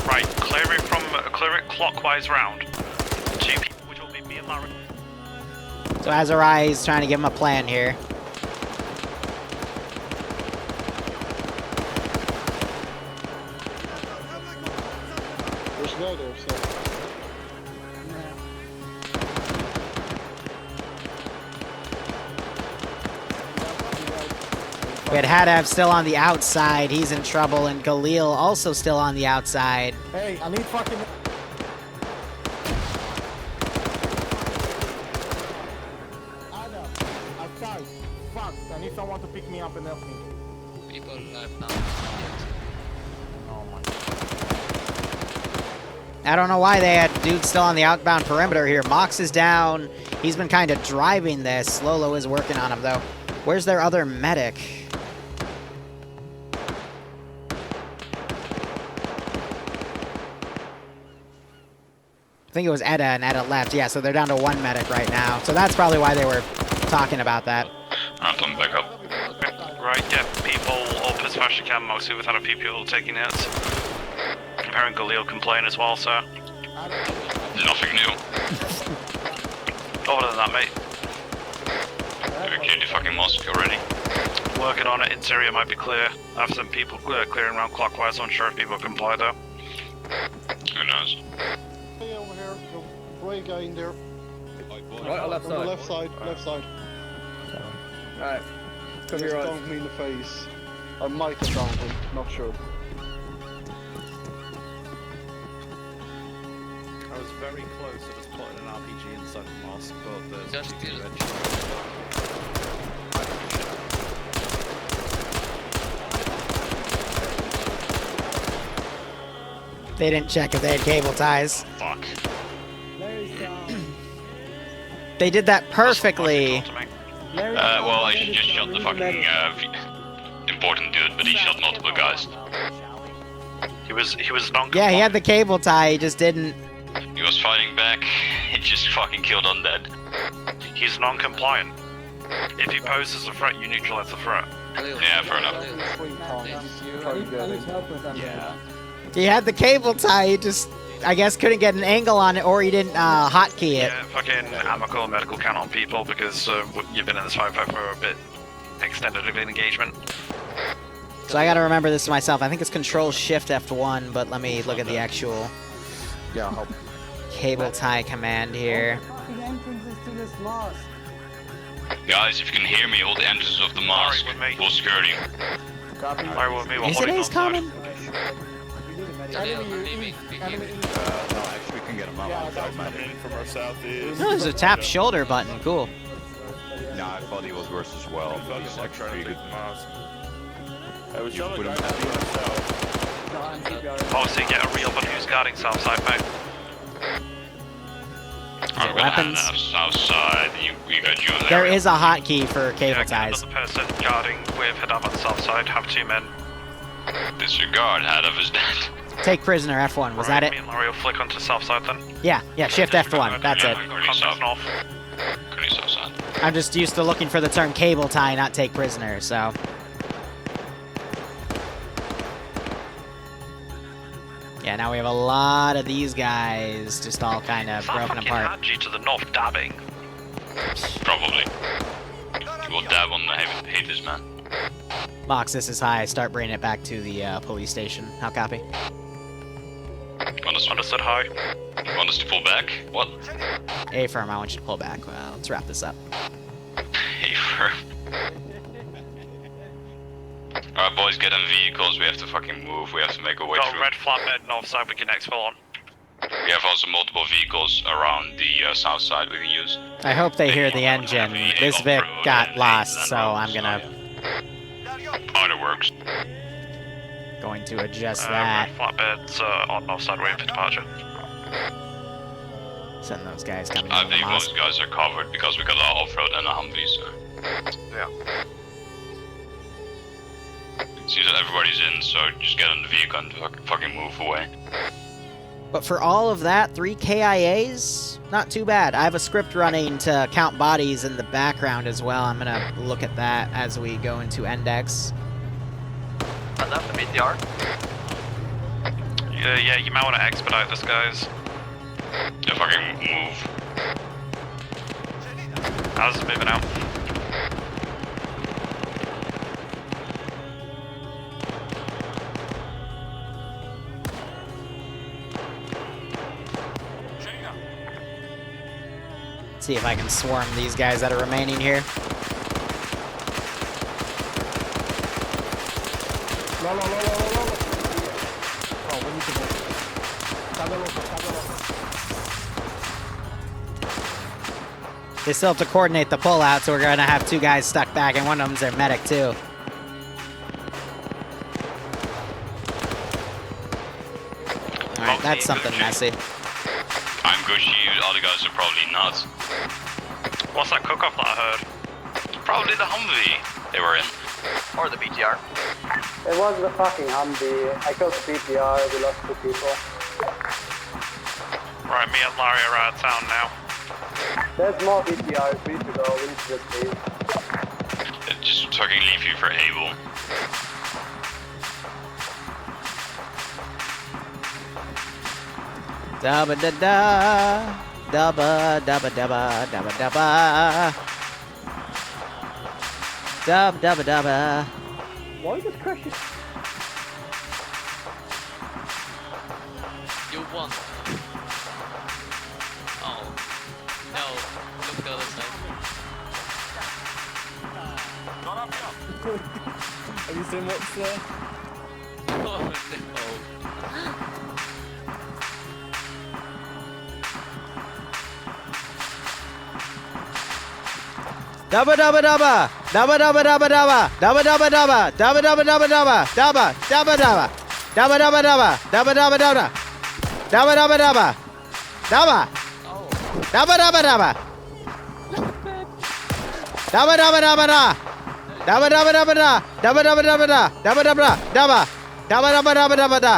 B: Right, clear it clockwise round. 2 people, which will be me and Larry.
A: So Azarai is trying to give him a plan here.
D: There's no there, so.
A: We had Hadav still on the outside. He's in trouble. And Galil also still on the outside.
C: Hey, I need fucking... Outside. Fuck, I need someone to pick me up and help me.
J: People left now.
C: Oh my god.
A: I don't know why they had dudes still on the outbound perimeter here. Mox is down. He's been kind of driving this. Lolo is working on him, though. Where's their other medic? I think it was Edda, and Edda left. Yeah, so they're down to 1 medic right now. So that's probably why they were talking about that.
G: I'm coming back up.
B: Right, get people up as fast as you can, mostly without a few people taking hits. Apparently Galil can play in as well, so...
G: Nothing new.
B: Other than that, mate.
G: We killed the fucking mosque already.
B: Working on it, interior might be clear. I have some people clearing around clockwise, I'm sure if people can fly though.
G: Who knows?
E: Hey, over here, the grey guy in there.
C: Right or left
E: On
C: side?
E: the left side, left side.
C: Alright. Come
E: Just
C: here, right.
E: dunked me in the face. I might have dunked him, not sure.
I: I was very close to just putting an RPG inside the mosque, but there's
J: Just
I: GP
J: do it.
I: reg.
A: They didn't check if they had cable ties.
G: Fuck.
A: They did that perfectly.
G: Well, I should just shot the fucking important dude, but he shot multiple guys.
B: He was non-compliant.
A: Yeah, he had the cable tie, he just didn't.
G: He was fighting back. He just fucking killed undead.
B: He's non-compliant. If he poses a threat, you neutralize the threat.
G: Yeah, fair enough.
I: Yeah.
A: He had the cable tie, he just, I guess, couldn't get an angle on it, or he didn't hotkey it.
B: Yeah, fucking amicable medical count on people because you've been in this fight for a bit extended of an engagement.
A: So I gotta remember this to myself. I think it's Control-Shift F1, but let me look at the actual cable tie command here.
G: Guys, if you can hear me, all the entrances of the mosque, full skirting.
B: Fire with me while
A: Is it
B: holding
A: ace
B: on
A: common?
I: No, actually, we can get him out. From our southeast.
A: No, there's a tap shoulder button. Cool.
K: Nah, I thought he was worse as well. He's like pretty good.
I: I was
K: You
I: trying
K: put
I: to
K: him
I: guide you myself.
B: Oh, so you get a real one who's guarding south side back.
G: I'm gonna
A: weapons?
G: hand outside. You got you in there.
A: There is a hotkey for cable
B: Yeah,
A: ties.
B: another person guarding with Hadam on the south side. Have 2 men.
G: Disregard, head of his dead.
A: Take prisoner F1. Was that
B: Me
A: it?
B: and Larry will flick onto south side then.
A: Yeah, Shift F1. That's it.
B: Contact north.
G: Gurney south side.
A: I'm just used to looking for the term cable tie, not take prisoner, so. Yeah, now we have a lot of these guys just all kind of broken apart.
B: Haji to the north dabbing.
G: Probably. He will dab on the haters, man.
A: Mox, this is high. Start bringing it back to the police station. How copy?
B: Understood, high.
G: You want us to pull back? What?
A: A firm, I want you to pull back. Well, let's wrap this up.
G: Hey, firm. Alright, boys, get in vehicles. We have to fucking move. We have to make a way
B: Got a
G: through.
B: red flatbed north side we can exfil on.
G: We have also multiple vehicles around the south side we can use.
A: I hope they hear the engine. This Vic got lost, so I'm gonna
G: Auto works.
A: going to adjust that.
B: Red flatbeds on north side waiting for departure.
A: Send those guys coming
G: I
A: over the
G: think
A: mosque.
G: most guys are covered because we got the off-road and the Humvee, so.
B: Yeah.
G: Seems that everybody's in, so just get in the vehicle and fucking move away.
A: But for all of that, 3 KIAs? Not too bad. I have a script running to count bodies in the background as well. I'm gonna look at that as we go into Index.
F: And that's the BTR.
B: Yeah, you might want to expedite this, guys.
G: Yeah, fucking move.
B: How's it moving out?
A: See if I can swarm these guys that are remaining here. They still have to coordinate the pullout, so we're gonna have 2 guys stuck back, and one of them's their medic too. Alright, that's something messy.
G: I'm Gucci, other guys are probably not.
B: What's that cook-off that I heard?
G: Probably the Humvee they were in.
F: Or the BTR.
D: It was the fucking Humvee. I killed the BTR, we lost 2 people.
B: Right, me and Larry are out of town now.
D: There's more BTRs, we need to go, we need to just leave.
G: Just fucking leave you for Able.
A: Dabba da da, dabba dabba dabba dabba dabba. Dub dubba dubba.
C: Why just crash it?
J: You won. Oh. No. Look at the other side.
C: Have you seen what's there?
J: Oh no.
A: Dubba dubba dubba. Dubba dubba dubba dubba. Dubba dubba dubba. Dubba dubba dubba dubba. Dubba dubba dubba. Dubba dubba dubba. Dubba dubba dubba. Dubba dubba dubba. Dubba. Dubba dubba dubba. Dubba dubba dubba da. Dubba dubba dubba da. Dubba dubba dubba da. Dubba dubba dubba. Dubba dubba dubba dubba da.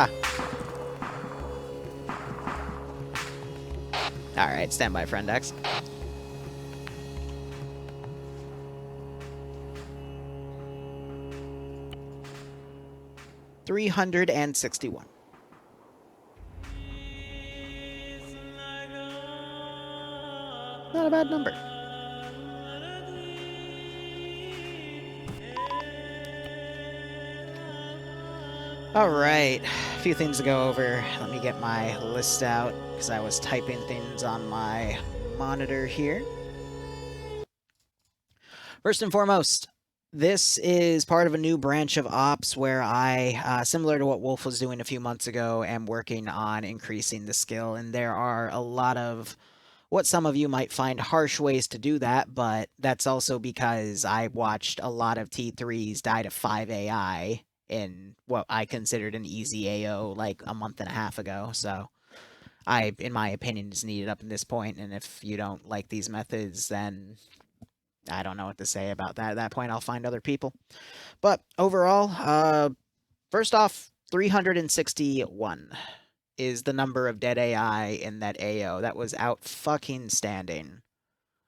A: All right, stand by, friend X. $361. Not a bad number. All right, a few things to go over. Let me get my list out because I was typing things on my monitor here. First and foremost, this is part of a new branch of ops where I, similar to what Wolf was doing a few months ago, am working on increasing the skill. And there are a lot of what some of you might find harsh ways to do that, but that's also because I watched a lot of T3s die to 5 AI in what I considered an easy AO like a month and a half ago. So in my opinion, is needed up at this point. And if you don't like these methods, then I don't know what to say about that. At that point, I'll find other people. But overall, first off, 361 is the number of dead AI in that AO. That was out fucking standing.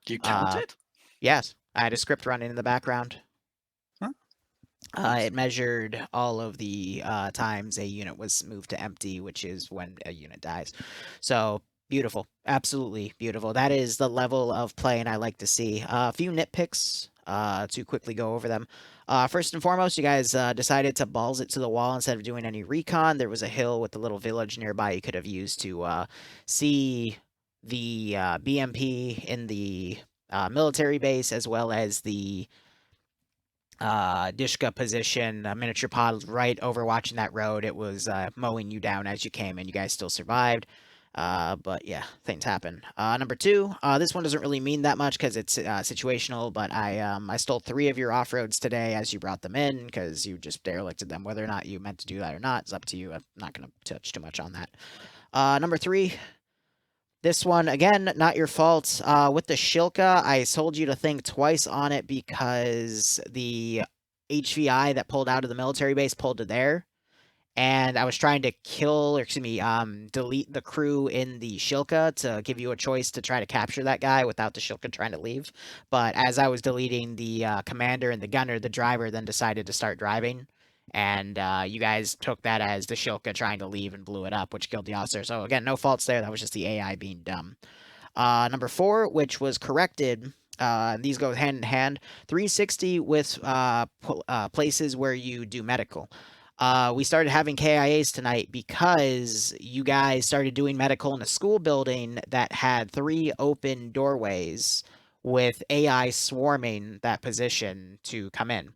I: You counted?
A: Yes. I had a script running in the background.
I: Huh?
A: It measured all of the times a unit was moved to empty, which is when a unit dies. So, beautiful. Absolutely beautiful. That is the level of playing I like to see. A few nitpicks to quickly go over them. First and foremost, you guys decided to balls it to the wall instead of doing any recon. There was a hill with a little village nearby you could have used to see the BMP in the military base, as well as the Dishka position, miniature pod right overwatching that road. It was mowing you down as you came, and you guys still survived. But yeah, things happen. Number two, this one doesn't really mean that much because it's situational, but I stole 3 of your off-roads today as you brought them in because you just derelicted them. Whether or not you meant to do that or not is up to you. I'm not going to touch too much on that. Number 3, this one, again, not your fault. With the Shilka, I told you to think twice on it because the HVI that pulled out of the military base pulled to there. And I was trying to delete the crew in the Shilka to give you a choice to try to capture that guy without the Shilka trying to leave. But as I was deleting the commander and the gunner, the driver then decided to start driving. And you guys took that as the Shilka trying to leave and blew it up, which killed the officer. So again, no faults there. That was just the AI being dumb. Number 4, which was corrected. These go hand in hand. 360 with places where you do medical. We started having KIAs tonight because you guys started doing medical in a school building that had 3 open doorways with AI swarming that position to come in.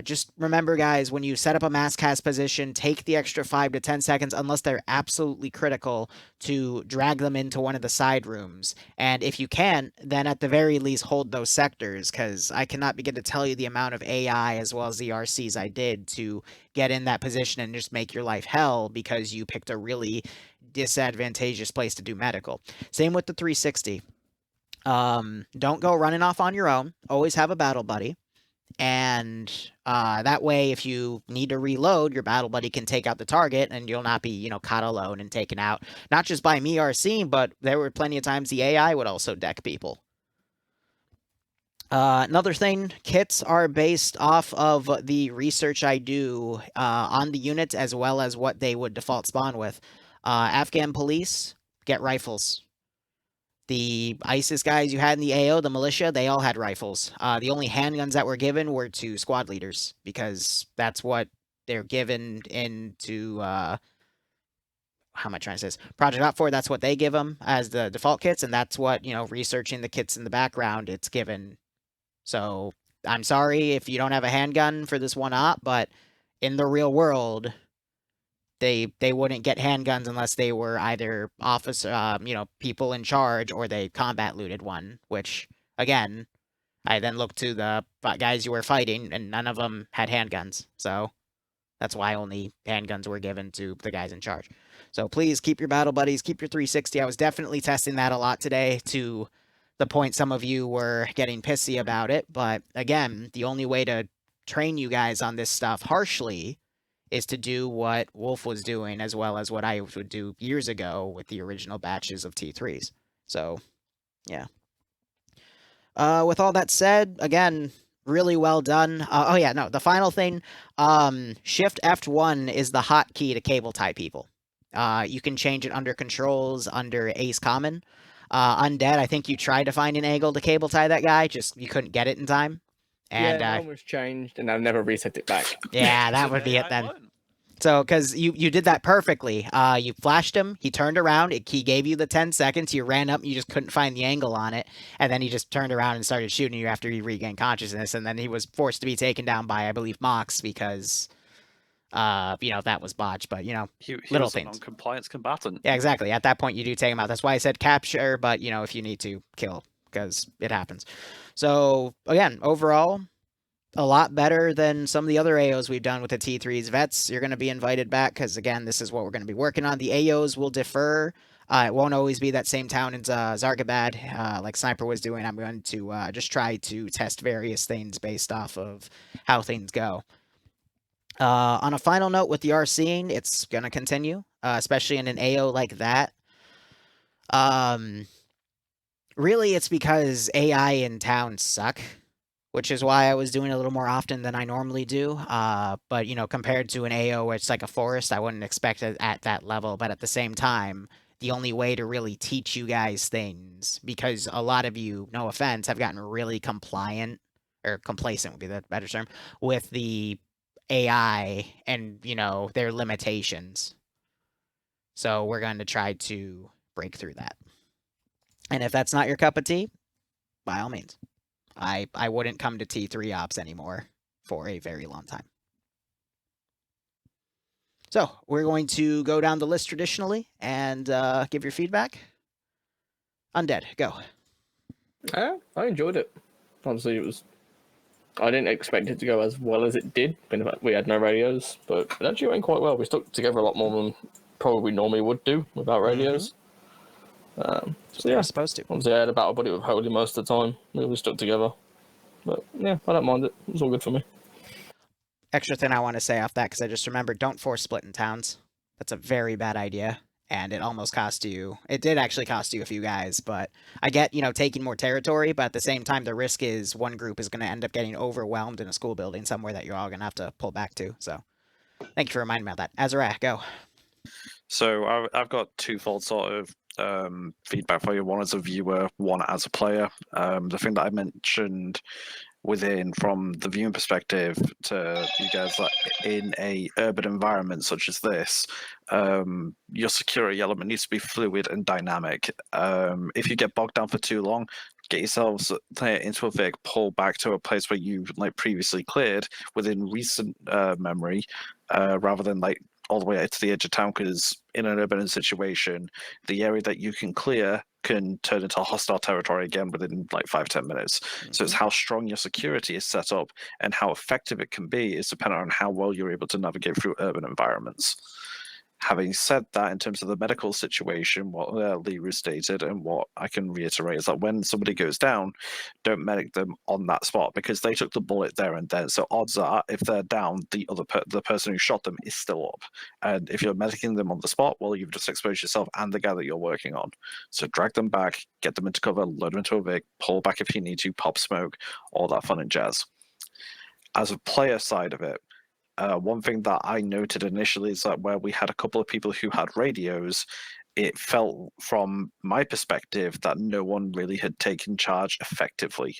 A: Just remember, guys, when you set up a mass cast position, take the extra 5 to 10 seconds, unless they're absolutely critical, to drag them into one of the side rooms. And if you can, then at the very least hold those sectors, because I cannot begin to tell you the amount of AI as well as the RCs I did to get in that position and just make your life hell because you picked a really disadvantageous place to do medical. Same with the 360. Don't go running off on your own. Always have a battle buddy. And that way, if you need to reload, your battle buddy can take out the target, and you'll not be, caught alone and taken out. Not just by me RCing, but there were plenty of times the AI would also deck people. Another thing, kits are based off of the research I do on the units, as well as what they would default spawn with. Afghan police get rifles. The ISIS guys you had in the AO, the militia, they all had rifles. The only handguns that were given were to squad leaders because that's what they're given into, how am I trying to say this? Project Op4, that's what they give them as the default kits, and that's what, researching the kits in the background, it's given. So I'm sorry if you don't have a handgun for this one op, but in the real world, they wouldn't get handguns unless they were either officer, people in charge, or they combat looted one, which, again, I then looked to the guys you were fighting, and none of them had handguns. So that's why only handguns were given to the guys in charge. So please keep your battle buddies, keep your 360. I was definitely testing that a lot today to the point some of you were getting pissy about it. But again, the only way to train you guys on this stuff harshly is to do what Wolf was doing, as well as what I would do years ago with the original batches of T3s. So, yeah. With all that said, again, really well done. The final thing, Shift F1 is the hotkey to cable tie people. You can change it under controls, under Ace Common. Undead, I think you tried to find an angle to cable tie that guy, just you couldn't get it in time. And,
C: yeah, mine was changed, and I've never reset it back.
A: Yeah, that would be it then. So, because you did that perfectly. You flashed him, he turned around, he gave you the 10 seconds, you ran up, and you just couldn't find the angle on it, and then he just turned around and started shooting you after he regained consciousness, and then he was forced to be taken down by, I believe, Mox, because, that was botched, but,
I: he
A: little
I: was a
A: things.
I: non-compliance combatant.
A: Yeah, exactly. At that point, you do take him out. That's why I said capture, but, if you need to, kill, because it happens. So, again, overall, a lot better than some of the other AOs we've done with the T3s. Vets, you're going to be invited back because, again, this is what we're going to be working on. The AOs will defer. It won't always be that same town in Zargabad like Sniper was doing. I'm going to just try to test various things based off of how things go. On a final note with the RCing, it's going to continue, especially in an AO like that. Really, it's because AI in town suck, which is why I was doing it a little more often than I normally do. But, compared to an AO where it's like a forest, I wouldn't expect it at that level. But at the same time, the only way to really teach you guys things, because a lot of you, no offense, have gotten really compliant, or complacent would be the better term, with the AI and, their limitations. So we're going to try to break through that. And if that's not your cup of tea, by all means. I wouldn't come to T3 ops anymore for a very long time. So, we're going to go down the list traditionally and give your feedback. Undead, go.
C: I enjoyed it. Honestly, I didn't expect it to go as well as it did. In fact, we had no radios, but it actually went quite well. We stuck together a lot more than probably normally would do without radios. So yeah,
A: supposed to.
C: Obviously, I had a battle buddy with Holy most of the time. We always stuck together. But yeah, I don't mind it. It was all good for me.
A: Extra thing I want to say off that, because I just remembered, don't force splitting towns. That's a very bad idea. And it almost cost you, it did actually cost you a few guys, but I get, taking more territory, but at the same time, the risk is one group is going to end up getting overwhelmed in a school building somewhere that you're all going to have to pull back to. So thank you for reminding me of that. Azarah, go.
I: So I've got twofold sort of feedback for you. One as a viewer, one as a player. The thing that I mentioned from the viewing perspective to you guys, that in a urban environment such as this, your security element needs to be fluid and dynamic. If you get bogged down for too long, get yourselves into a Vic, pull back to a place where you previously cleared within recent memory, rather than all the way out to the edge of town, because in an urban situation, the area that you can clear can turn into hostile territory again within 5-10 minutes. So it's how strong your security is set up and how effective it can be is dependent on how well you're able to navigate through urban environments. Having said that, in terms of the medical situation, what Liru stated and what I can reiterate is that when somebody goes down, don't medic them on that spot, because they took the bullet there and then. So odds are, if they're down, the person who shot them is still up. And if you're medicing them on the spot, well, you've just exposed yourself and the guy that you're working on. So drag them back, get them into cover, load them into a Vic, pull back if you need to, pop smoke, all that fun and jazz. As a player side of it, one thing that I noted initially is that where we had a couple of people who had radios, it felt from my perspective that no one really had taken charge effectively.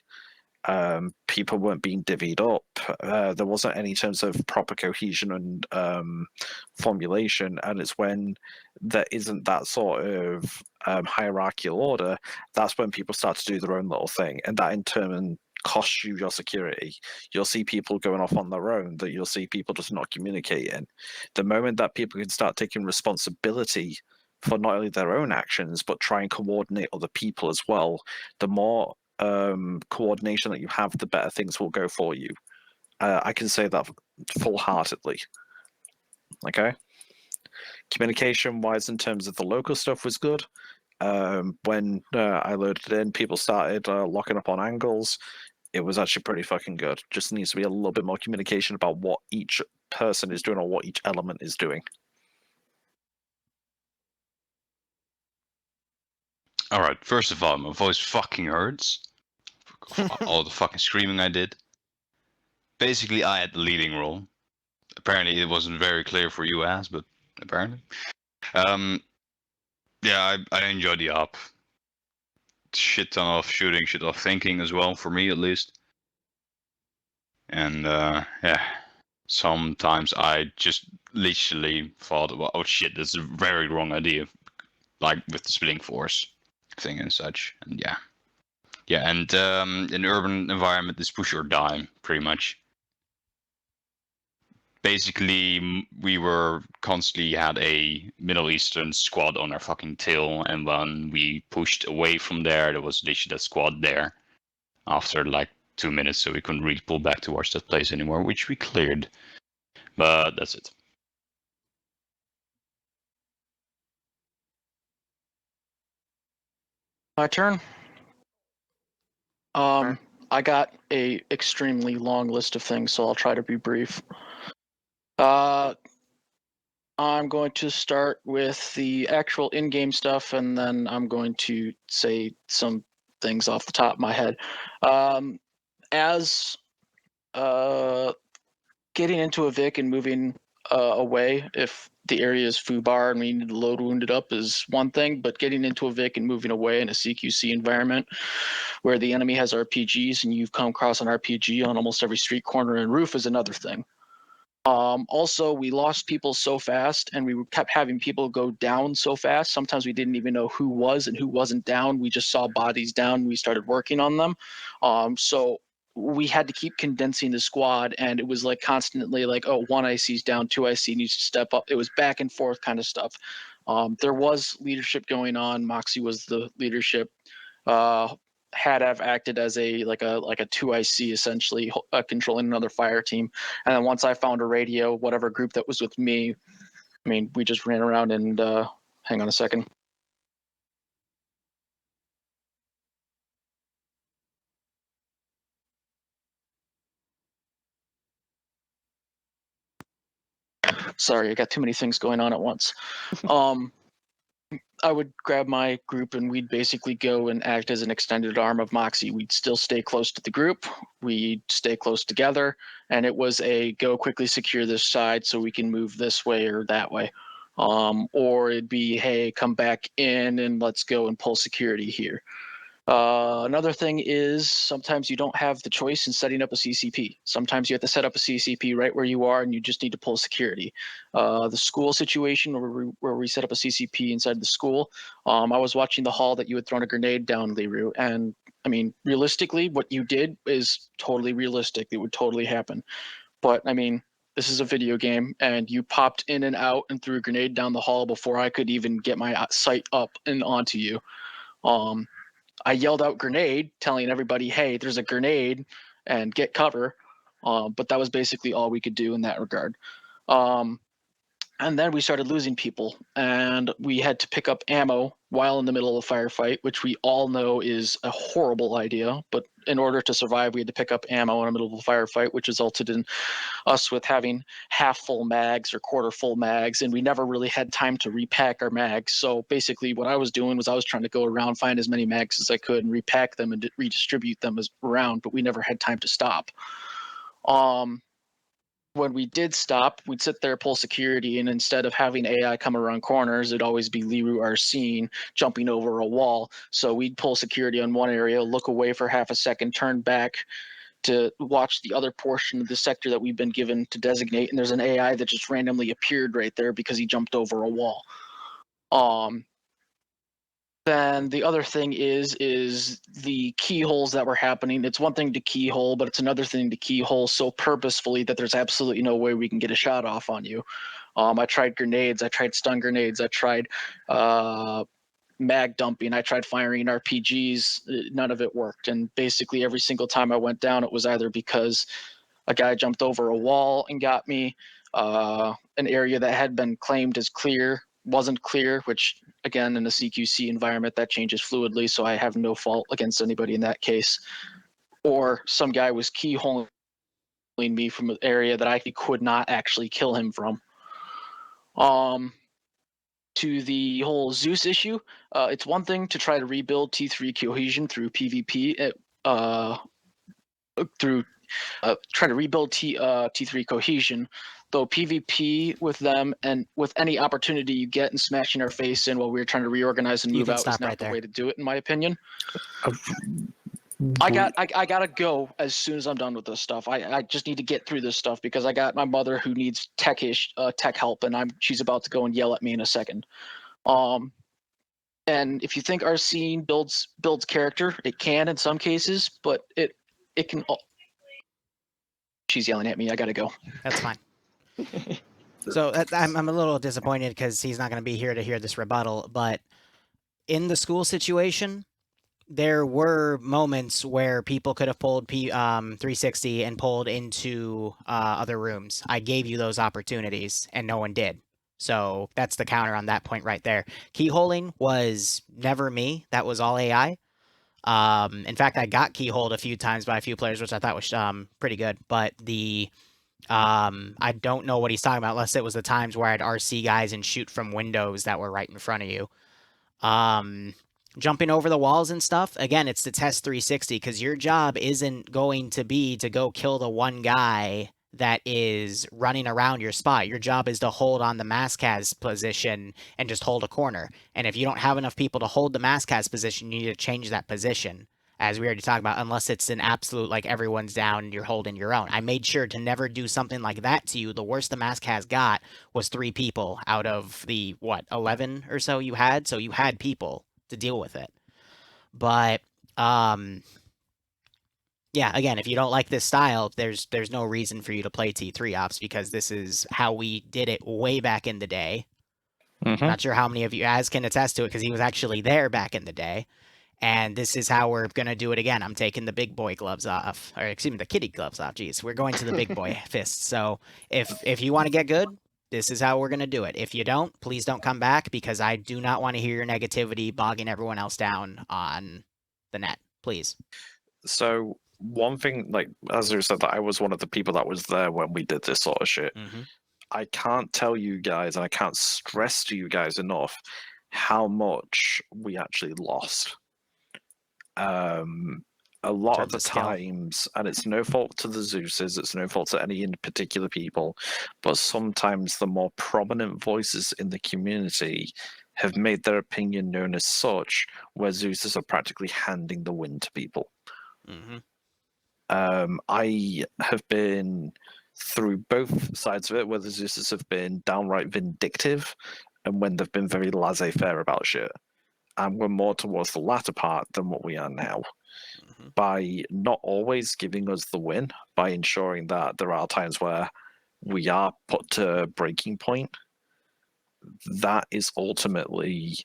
I: People weren't being divvied up. There wasn't any terms of proper cohesion and formulation, and it's when there isn't that sort of hierarchical order, that's when people start to do their own little thing, and that in turn costs you your security. You'll see people going off on their own, that you'll see people just not communicating. The moment that people can start taking responsibility for not only their own actions, but try and coordinate other people as well, the more coordination that you have, the better things will go for you. I can say that full-heartedly. Okay? Communication-wise, in terms of the local stuff, was good. When I loaded in, people started locking up on angles. It was actually pretty fucking good. Just needs to be a little bit more communication about what each person is doing or what each element is doing.
G: Alright, first of all, my voice fucking hurts. All the fucking screaming I did. Basically, I had the leading role. Apparently, it wasn't very clear for you ass, but apparently. Yeah, I enjoyed the op. Shit ton of shooting, shit ton of thinking as well, for me at least. And yeah, sometimes I just literally thought, well, oh shit, that's a very wrong idea. Like with the splitting force thing and such, and yeah. Yeah, and in urban environment, it's push or die, pretty much. Basically, we were constantly had a Middle Eastern squad on our fucking tail, and when we pushed away from there was literally that squad there after like 2 minutes, so we couldn't really pull back towards that place anymore, which we cleared. But that's it.
M: My turn. I got a extremely long list of things, so I'll try to be brief. I'm going to start with the actual in-game stuff, and then I'm going to say some things off the top of my head. As getting into a Vic and moving away, if the area is FUBAR and we need to load wounded up, is one thing, but getting into a Vic and moving away in a CQC environment where the enemy has RPGs and you've come across an RPG on almost every street corner and roof is another thing. Also, we lost people so fast, and we kept having people go down so fast. Sometimes we didn't even know who was and who wasn't down. We just saw bodies down. We started working on them. So we had to keep condensing the squad, and it was like constantly like, oh, one IC's down, two IC needs to step up. It was back and forth kind of stuff. There was leadership going on. Moxie was the leadership. Had have acted as a 2IC essentially, controlling another fire team, and then once I found a radio, whatever group that was with me, I mean, we just ran around and hang on a second. Sorry, I got too many things going on at once. I would grab my group and we'd basically go and act as an extended arm of Moxie. We'd still stay close to the group, we'd stay close together, and it was a go quickly secure this side so we can move this way or that way. Or it'd be, hey, come back in and let's go and pull security here. Another thing is sometimes you don't have the choice in setting up a CCP. Sometimes you have to set up a CCP right where you are and you just need to pull security. The school situation where we set up a CCP inside the school, I was watching the hall that you had thrown a grenade down, Liru, and I mean, realistically, what you did is totally realistic. It would totally happen. But I mean, this is a video game and you popped in and out and threw a grenade down the hall before I could even get my sight up and onto you. I yelled out grenade, telling everybody, hey, there's a grenade and get cover. But that was basically all we could do in that regard. And then we started losing people and we had to pick up ammo while in the middle of a firefight, which we all know is a horrible idea. But in order to survive, we had to pick up ammo in the middle of a firefight, which resulted in us with having half full mags or quarter full mags. And we never really had time to repack our mags. So basically what I was doing was I was trying to go around, find as many mags as I could and repack them and redistribute them around, but we never had time to stop. when we did stop, we'd sit there, pull security, and instead of having AI come around corners, it'd always be Liru Arsene jumping over a wall. So we'd pull security on one area, look away for half a second, turn back to watch the other portion of the sector that we've been given to designate, and there's an AI that just randomly appeared right there because he jumped over a wall. Then the other thing is the keyholes that were happening. It's one thing to keyhole, but it's another thing to keyhole so purposefully that there's absolutely no way we can get a shot off on you. I tried grenades, I tried stun grenades, I tried mag dumping, I tried firing RPGs. None of it worked. And basically every single time I went down, it was either because a guy jumped over a wall and got me, an area that had been claimed as clear wasn't clear, which again, in a CQC environment, that changes fluidly, so I have no fault against anybody in that case. Or some guy was keyholing me from an area that I could not actually kill him from. To the whole Zeus issue, it's one thing to try to rebuild T3 cohesion through PvP, try to rebuild T3 cohesion, though PvP with them and with any opportunity you get and smashing our face in while we were trying to reorganize and move out is not the way to do it, in my opinion. I gotta go as soon as I'm done with this stuff. I just need to get through this stuff because I got my mother who needs tech help, and she's about to go and yell at me in a second. And if you think Arsene builds character, it can in some cases, but it can. She's yelling at me. I gotta go.
A: That's fine. So I'm a little disappointed because he's not going to be here to hear this rebuttal. But in the school situation, there were moments where people could have pulled 360 and pulled into other rooms. I gave you those opportunities, and no one did. So that's the counter on that point right there. Keyholing was never me. That was all AI. In fact, I got keyholed a few times by a few players, which I thought was pretty good. But I don't know what he's talking about, unless it was the times where I'd RC guys and shoot from windows that were right in front of you. Jumping over the walls and stuff, again, it's to test 360, because your job isn't going to be to go kill the one guy that is running around your spot. Your job is to hold on the Mascaz position and just hold a corner. And if you don't have enough people to hold the Mascaz position, you need to change that position. As we already talked about, unless it's an absolute, like, everyone's down and you're holding your own. I made sure to never do something like that to you. The worst the mask has got was 3 people out of the, 11 or so you had? So you had people to deal with it. But, yeah, again, if you don't like this style, there's no reason for you to play T3 ops, because this is how we did it way back in the day. Not sure how many of you guys can attest to it, because he was actually there back in the day. And this is how we're going to do it again. I'm taking the big boy gloves off. Or, excuse me, the kiddie gloves off. Jeez, we're going to the big boy fists. So if you want to get good, this is how we're going to do it. If you don't, please don't come back, because I do not want to hear your negativity bogging everyone else down on the net. Please.
I: So one thing, like, as you said, that I was one of the people that was there when we did this sort of shit. I can't tell you guys, and I can't stress to you guys enough how much we actually lost. A lot of the times, and it's no fault to the Zeuses, it's no fault to any in particular people, but sometimes the more prominent voices in the community have made their opinion known as such, where Zeuses are practically handing the win to people. I have been through both sides of it, where the Zeuses have been downright vindictive, and when they've been very laissez-faire about shit. And we're more towards the latter part than what we are now. By not always giving us the win, by ensuring that there are times where we are put to breaking point, that is ultimately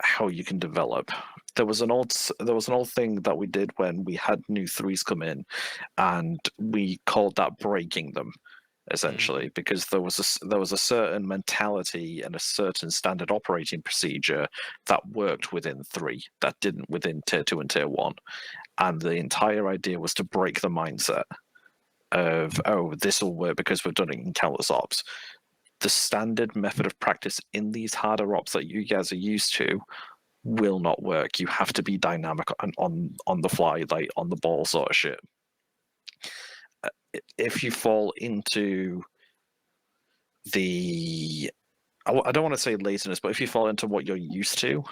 I: how you can develop. There was an old thing that we did when we had new 3s come in, and we called that breaking them. Essentially, because there was a certain mentality and a certain standard operating procedure that worked within 3 that didn't within tier 2 and tier 1, and the entire idea was to break the mindset of, oh, this will work because we've done it in countless ops. The standard method of practice in these harder ops that you guys are used to will not work. You have to be dynamic on the fly, like on the ball sort of shit. if you fall into I don't want to say laziness, but if you fall into what you're used to,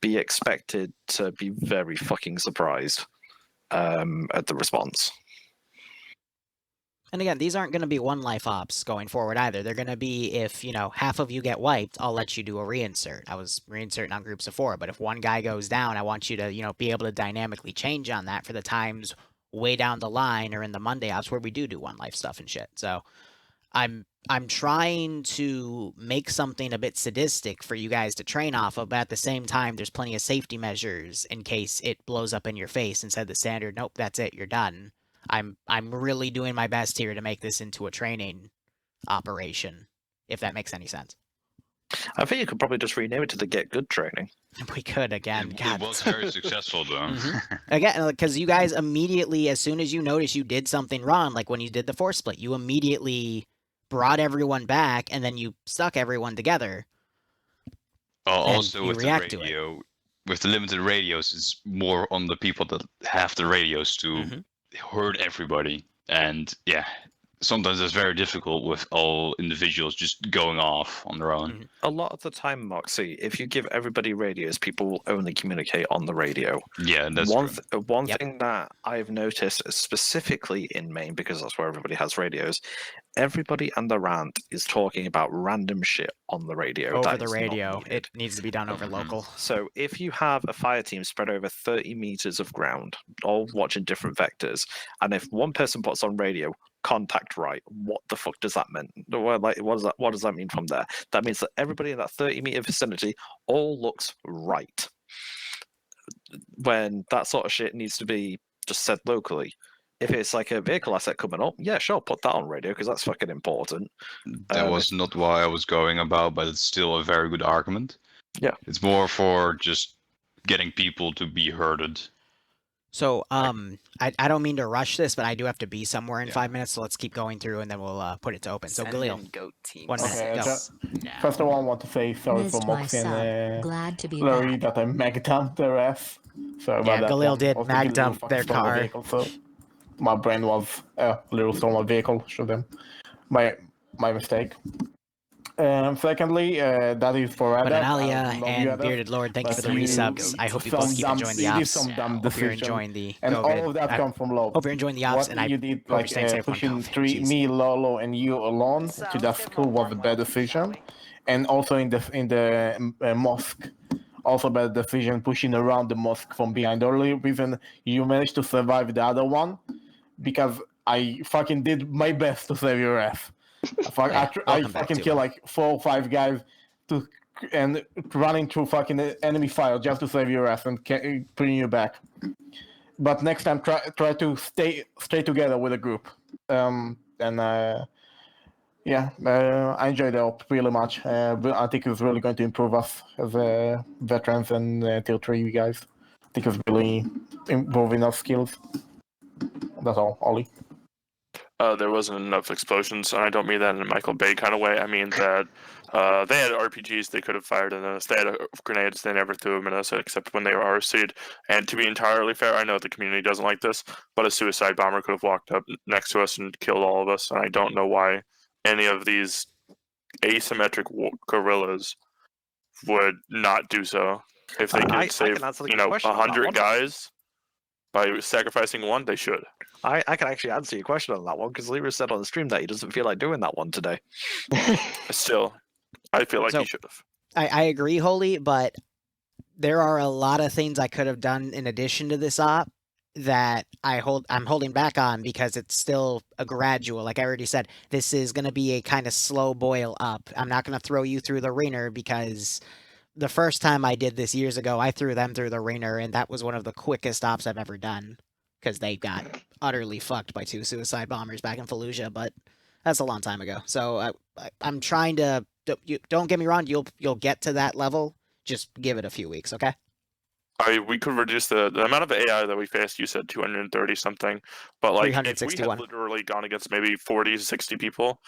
I: be expected to be very fucking surprised at the response.
A: And again, these aren't going to be one life ops going forward either. They're going to be, if, half of you get wiped, I'll let you do a reinsert. I was reinserting on groups of 4, but if one guy goes down, I want you to, be able to dynamically change on that for the times way down the line or in the Monday ops where we do one life stuff and shit. So I'm trying to make something a bit sadistic for you guys to train off of, but at the same time, there's plenty of safety measures in case it blows up in your face instead of the standard, nope, that's it, you're done. I'm really doing my best here to make this into a training operation, if that makes any sense.
I: I think you could probably just rename it to the Get Good training.
A: We could, again.
G: It was very successful, though.
A: Again, because you guys immediately, as soon as you notice you did something wrong, like when you did the force split, you immediately brought everyone back, and then you stuck everyone together.
G: Also, with the radio, with the limited radios, it's more on the people that have the radios to herd everybody. And yeah, sometimes it's very difficult with all individuals just going off on their own.
I: A lot of the time, Moxie, if you give everybody radios, people will only communicate on the radio.
G: Yeah, that's
I: one thing that I've noticed specifically in Maine, because that's where everybody has radios, everybody and their aunt is talking about random shit on the radio.
A: Over the radio. It needs to be done over local.
I: So if you have a fire team spread over 30 meters of ground, all watching different vectors, and if one person puts on radio, contact right, what the fuck does that mean? What does that mean from there? That means that everybody in that 30-meter vicinity all looks right. When that sort of shit needs to be just said locally. If it's like a vehicle asset coming up, yeah, sure, put that on radio because that's fucking important.
G: That was not why I was going about, but it's still a very good argument.
I: Yeah.
G: It's more for just getting people to be herded.
A: So, I don't mean to rush this, but I do have to be somewhere in 5 minutes, so let's keep going through and then we'll put it to open. So, Galil, 1 minute, go.
N: First of all, I want to say sorry for Moxie and Larry that I mag dumped their ass. Sorry about that.
A: Galil did mag dump their car.
N: Vehicle, so my brain was a little stolen vehicle, show them. My mistake. Secondly, that is for Adam.
A: Benalia and Bearded Lord, thank you for the resubs. I hope you both keep enjoying the ops. Hope you're enjoying the
N: and all of that comes from love.
A: Hope you're enjoying the ops, and I
N: you did,
A: hope
N: like,
A: you're staying safe.
N: pushing me, Lolo, and you alone to that school was a bad decision, and also in the mosque, also bad decision pushing around the mosque from behind. The only reason you managed to survive the other one, because I fucking did my best to save your ass. I fucking kill like 4 or 5 guys and running through fucking enemy fire just to save your ass and bring you back. But next time, try to stay together with a group. I enjoyed the op really much. I think it's really going to improve us as veterans and Tier 3 guys. I think it's really improving our skills. That's all, Ollie.
O: There wasn't enough explosions, and I don't mean that in a Michael Bay kind of way. I mean that they had RPGs they could have fired in us. They had grenades, they never threw them in us except when they were RC'd. And to be entirely fair, I know the community doesn't like this, but a suicide bomber could have walked up next to us and killed all of us, and I don't know why any of these asymmetric guerrillas would not do so. If they could save, 100 guys by sacrificing one, they should.
I: I can actually answer your question on that one because Liru said on the stream that he doesn't feel like doing that one today.
O: Still, I feel like he should have.
A: I agree, Holy, but there are a lot of things I could have done in addition to this op that I'm holding back on because it's still a gradual. Like I already said, this is going to be a kind of slow boil up. I'm not going to throw you through the ringer because the first time I did this years ago, I threw them through the ringer, and that was one of the quickest ops I've ever done. Because they got utterly fucked by 2 suicide bombers back in Fallujah, but that's a long time ago. So I'm trying to. Don't get me wrong. You'll get to that level. Just give it a few weeks, okay?
O: We could reduce the amount of AI that we faced. You said 230 something, but like if we had literally gone against maybe 40, 60 people,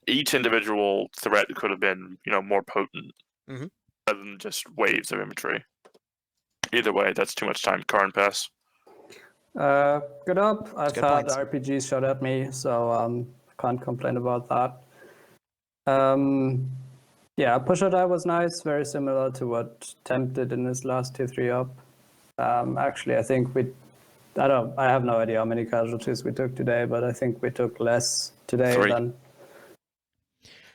O: each individual threat could have been more potent rather than just waves of infantry. Either way, that's too much time. Car and pass.
P: Good up. I've
A: good
P: had
A: points.
P: RPGs shot at me, so can't complain about that. Yeah, push or die was nice, very similar to what Temp did in his last T3 up. Actually, I think I have no idea how many casualties we took today, but I think we took less today
I: 3.
P: than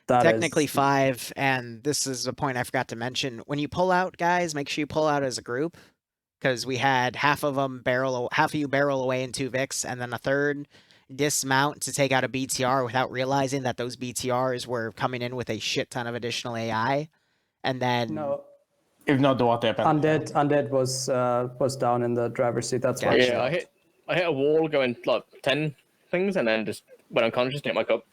P: that.
A: Technically 5, and this is a point I forgot to mention. When you pull out, guys, make sure you pull out as a group, because we had half of you barrel away in 2 Vics, and then a third dismount to take out a BTR without realizing that those BTRs were coming in with a shit ton of additional AI, and then
N: if not, what happened?
P: Undead was down in the driver's seat. That's why.
C: Yeah, I hit a wall going like 10 things, and then just went unconscious, hit my cup.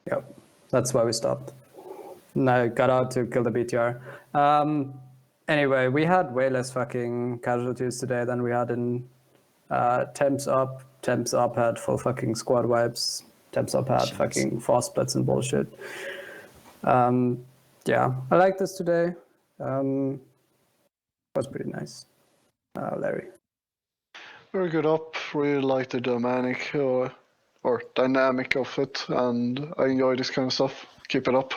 P: Yep, that's why we stopped. And I got out to kill the BTR. Anyway, we had way less fucking casualties today than we had in Temps Up. Temps Up had full fucking squad wipes. Temps Up had fucking fast splits and bullshit. Yeah, I like this today. Was pretty nice. Larry.
D: Very good up. Really like the dynamic of it, and I enjoy this kind of stuff. Keep it up.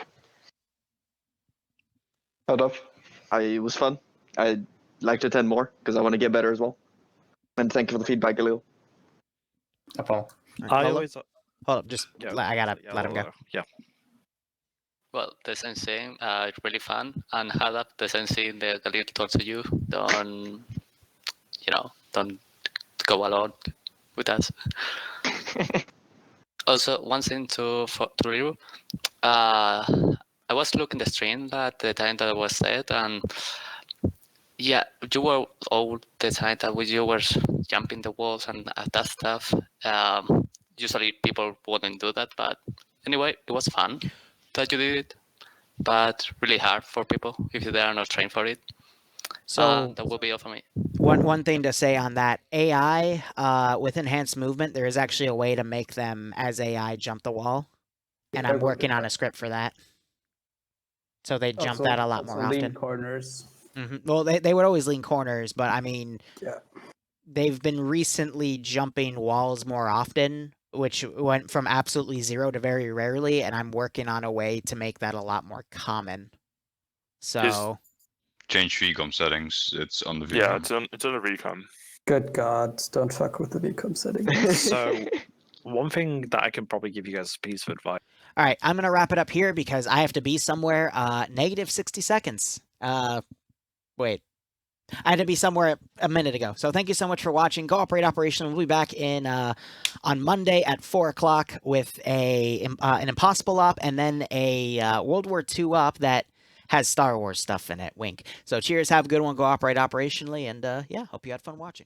F: It was fun. I'd like to attend more because I want to get better as well. And thank you for the feedback, Galil.
N: No problem.
A: Hold up, just I gotta let him go.
I: Yeah.
J: Well, the same thing. It's really fun, and had up the same thing that Galil told to you. Don't go alone with us. Also, one thing to Liru. I was looking the stream at the time that I was said, and yeah, you were all the time that you were jumping the walls and that stuff. Usually people wouldn't do that, but anyway, it was fun that you did it, but really hard for people if they are not trained for it.
A: So
J: that will be all for me.
A: One thing to say on that, AI, with enhanced movement, there is actually a way to make them as AI jump the wall, and I'm working on a script for that. So they jump that a lot more often.
P: Lean corners.
A: Well, they would always lean corners, but I mean,
P: yeah,
A: they've been recently jumping walls more often, which went from absolutely 0 to very rarely, and I'm working on a way to make that a lot more common. So
G: change VCOM settings. It's on the VCOM.
O: Yeah, it's on the VCOM.
P: Good God, don't fuck with the VCOM settings.
I: So, one thing that I can probably give you guys a piece of advice.
A: All right, I'm going to wrap it up here because I have to be somewhere. Negative 60 seconds. Wait. I had to be somewhere a minute ago. So thank you so much for watching. Go Operate Operation. We'll be back in on Monday at 4 o'clock with an Impossible op and then a World War II op that has Star Wars stuff in it. Wink. So cheers. Have a good one. Go Operate operationally. And yeah, hope you had fun watching.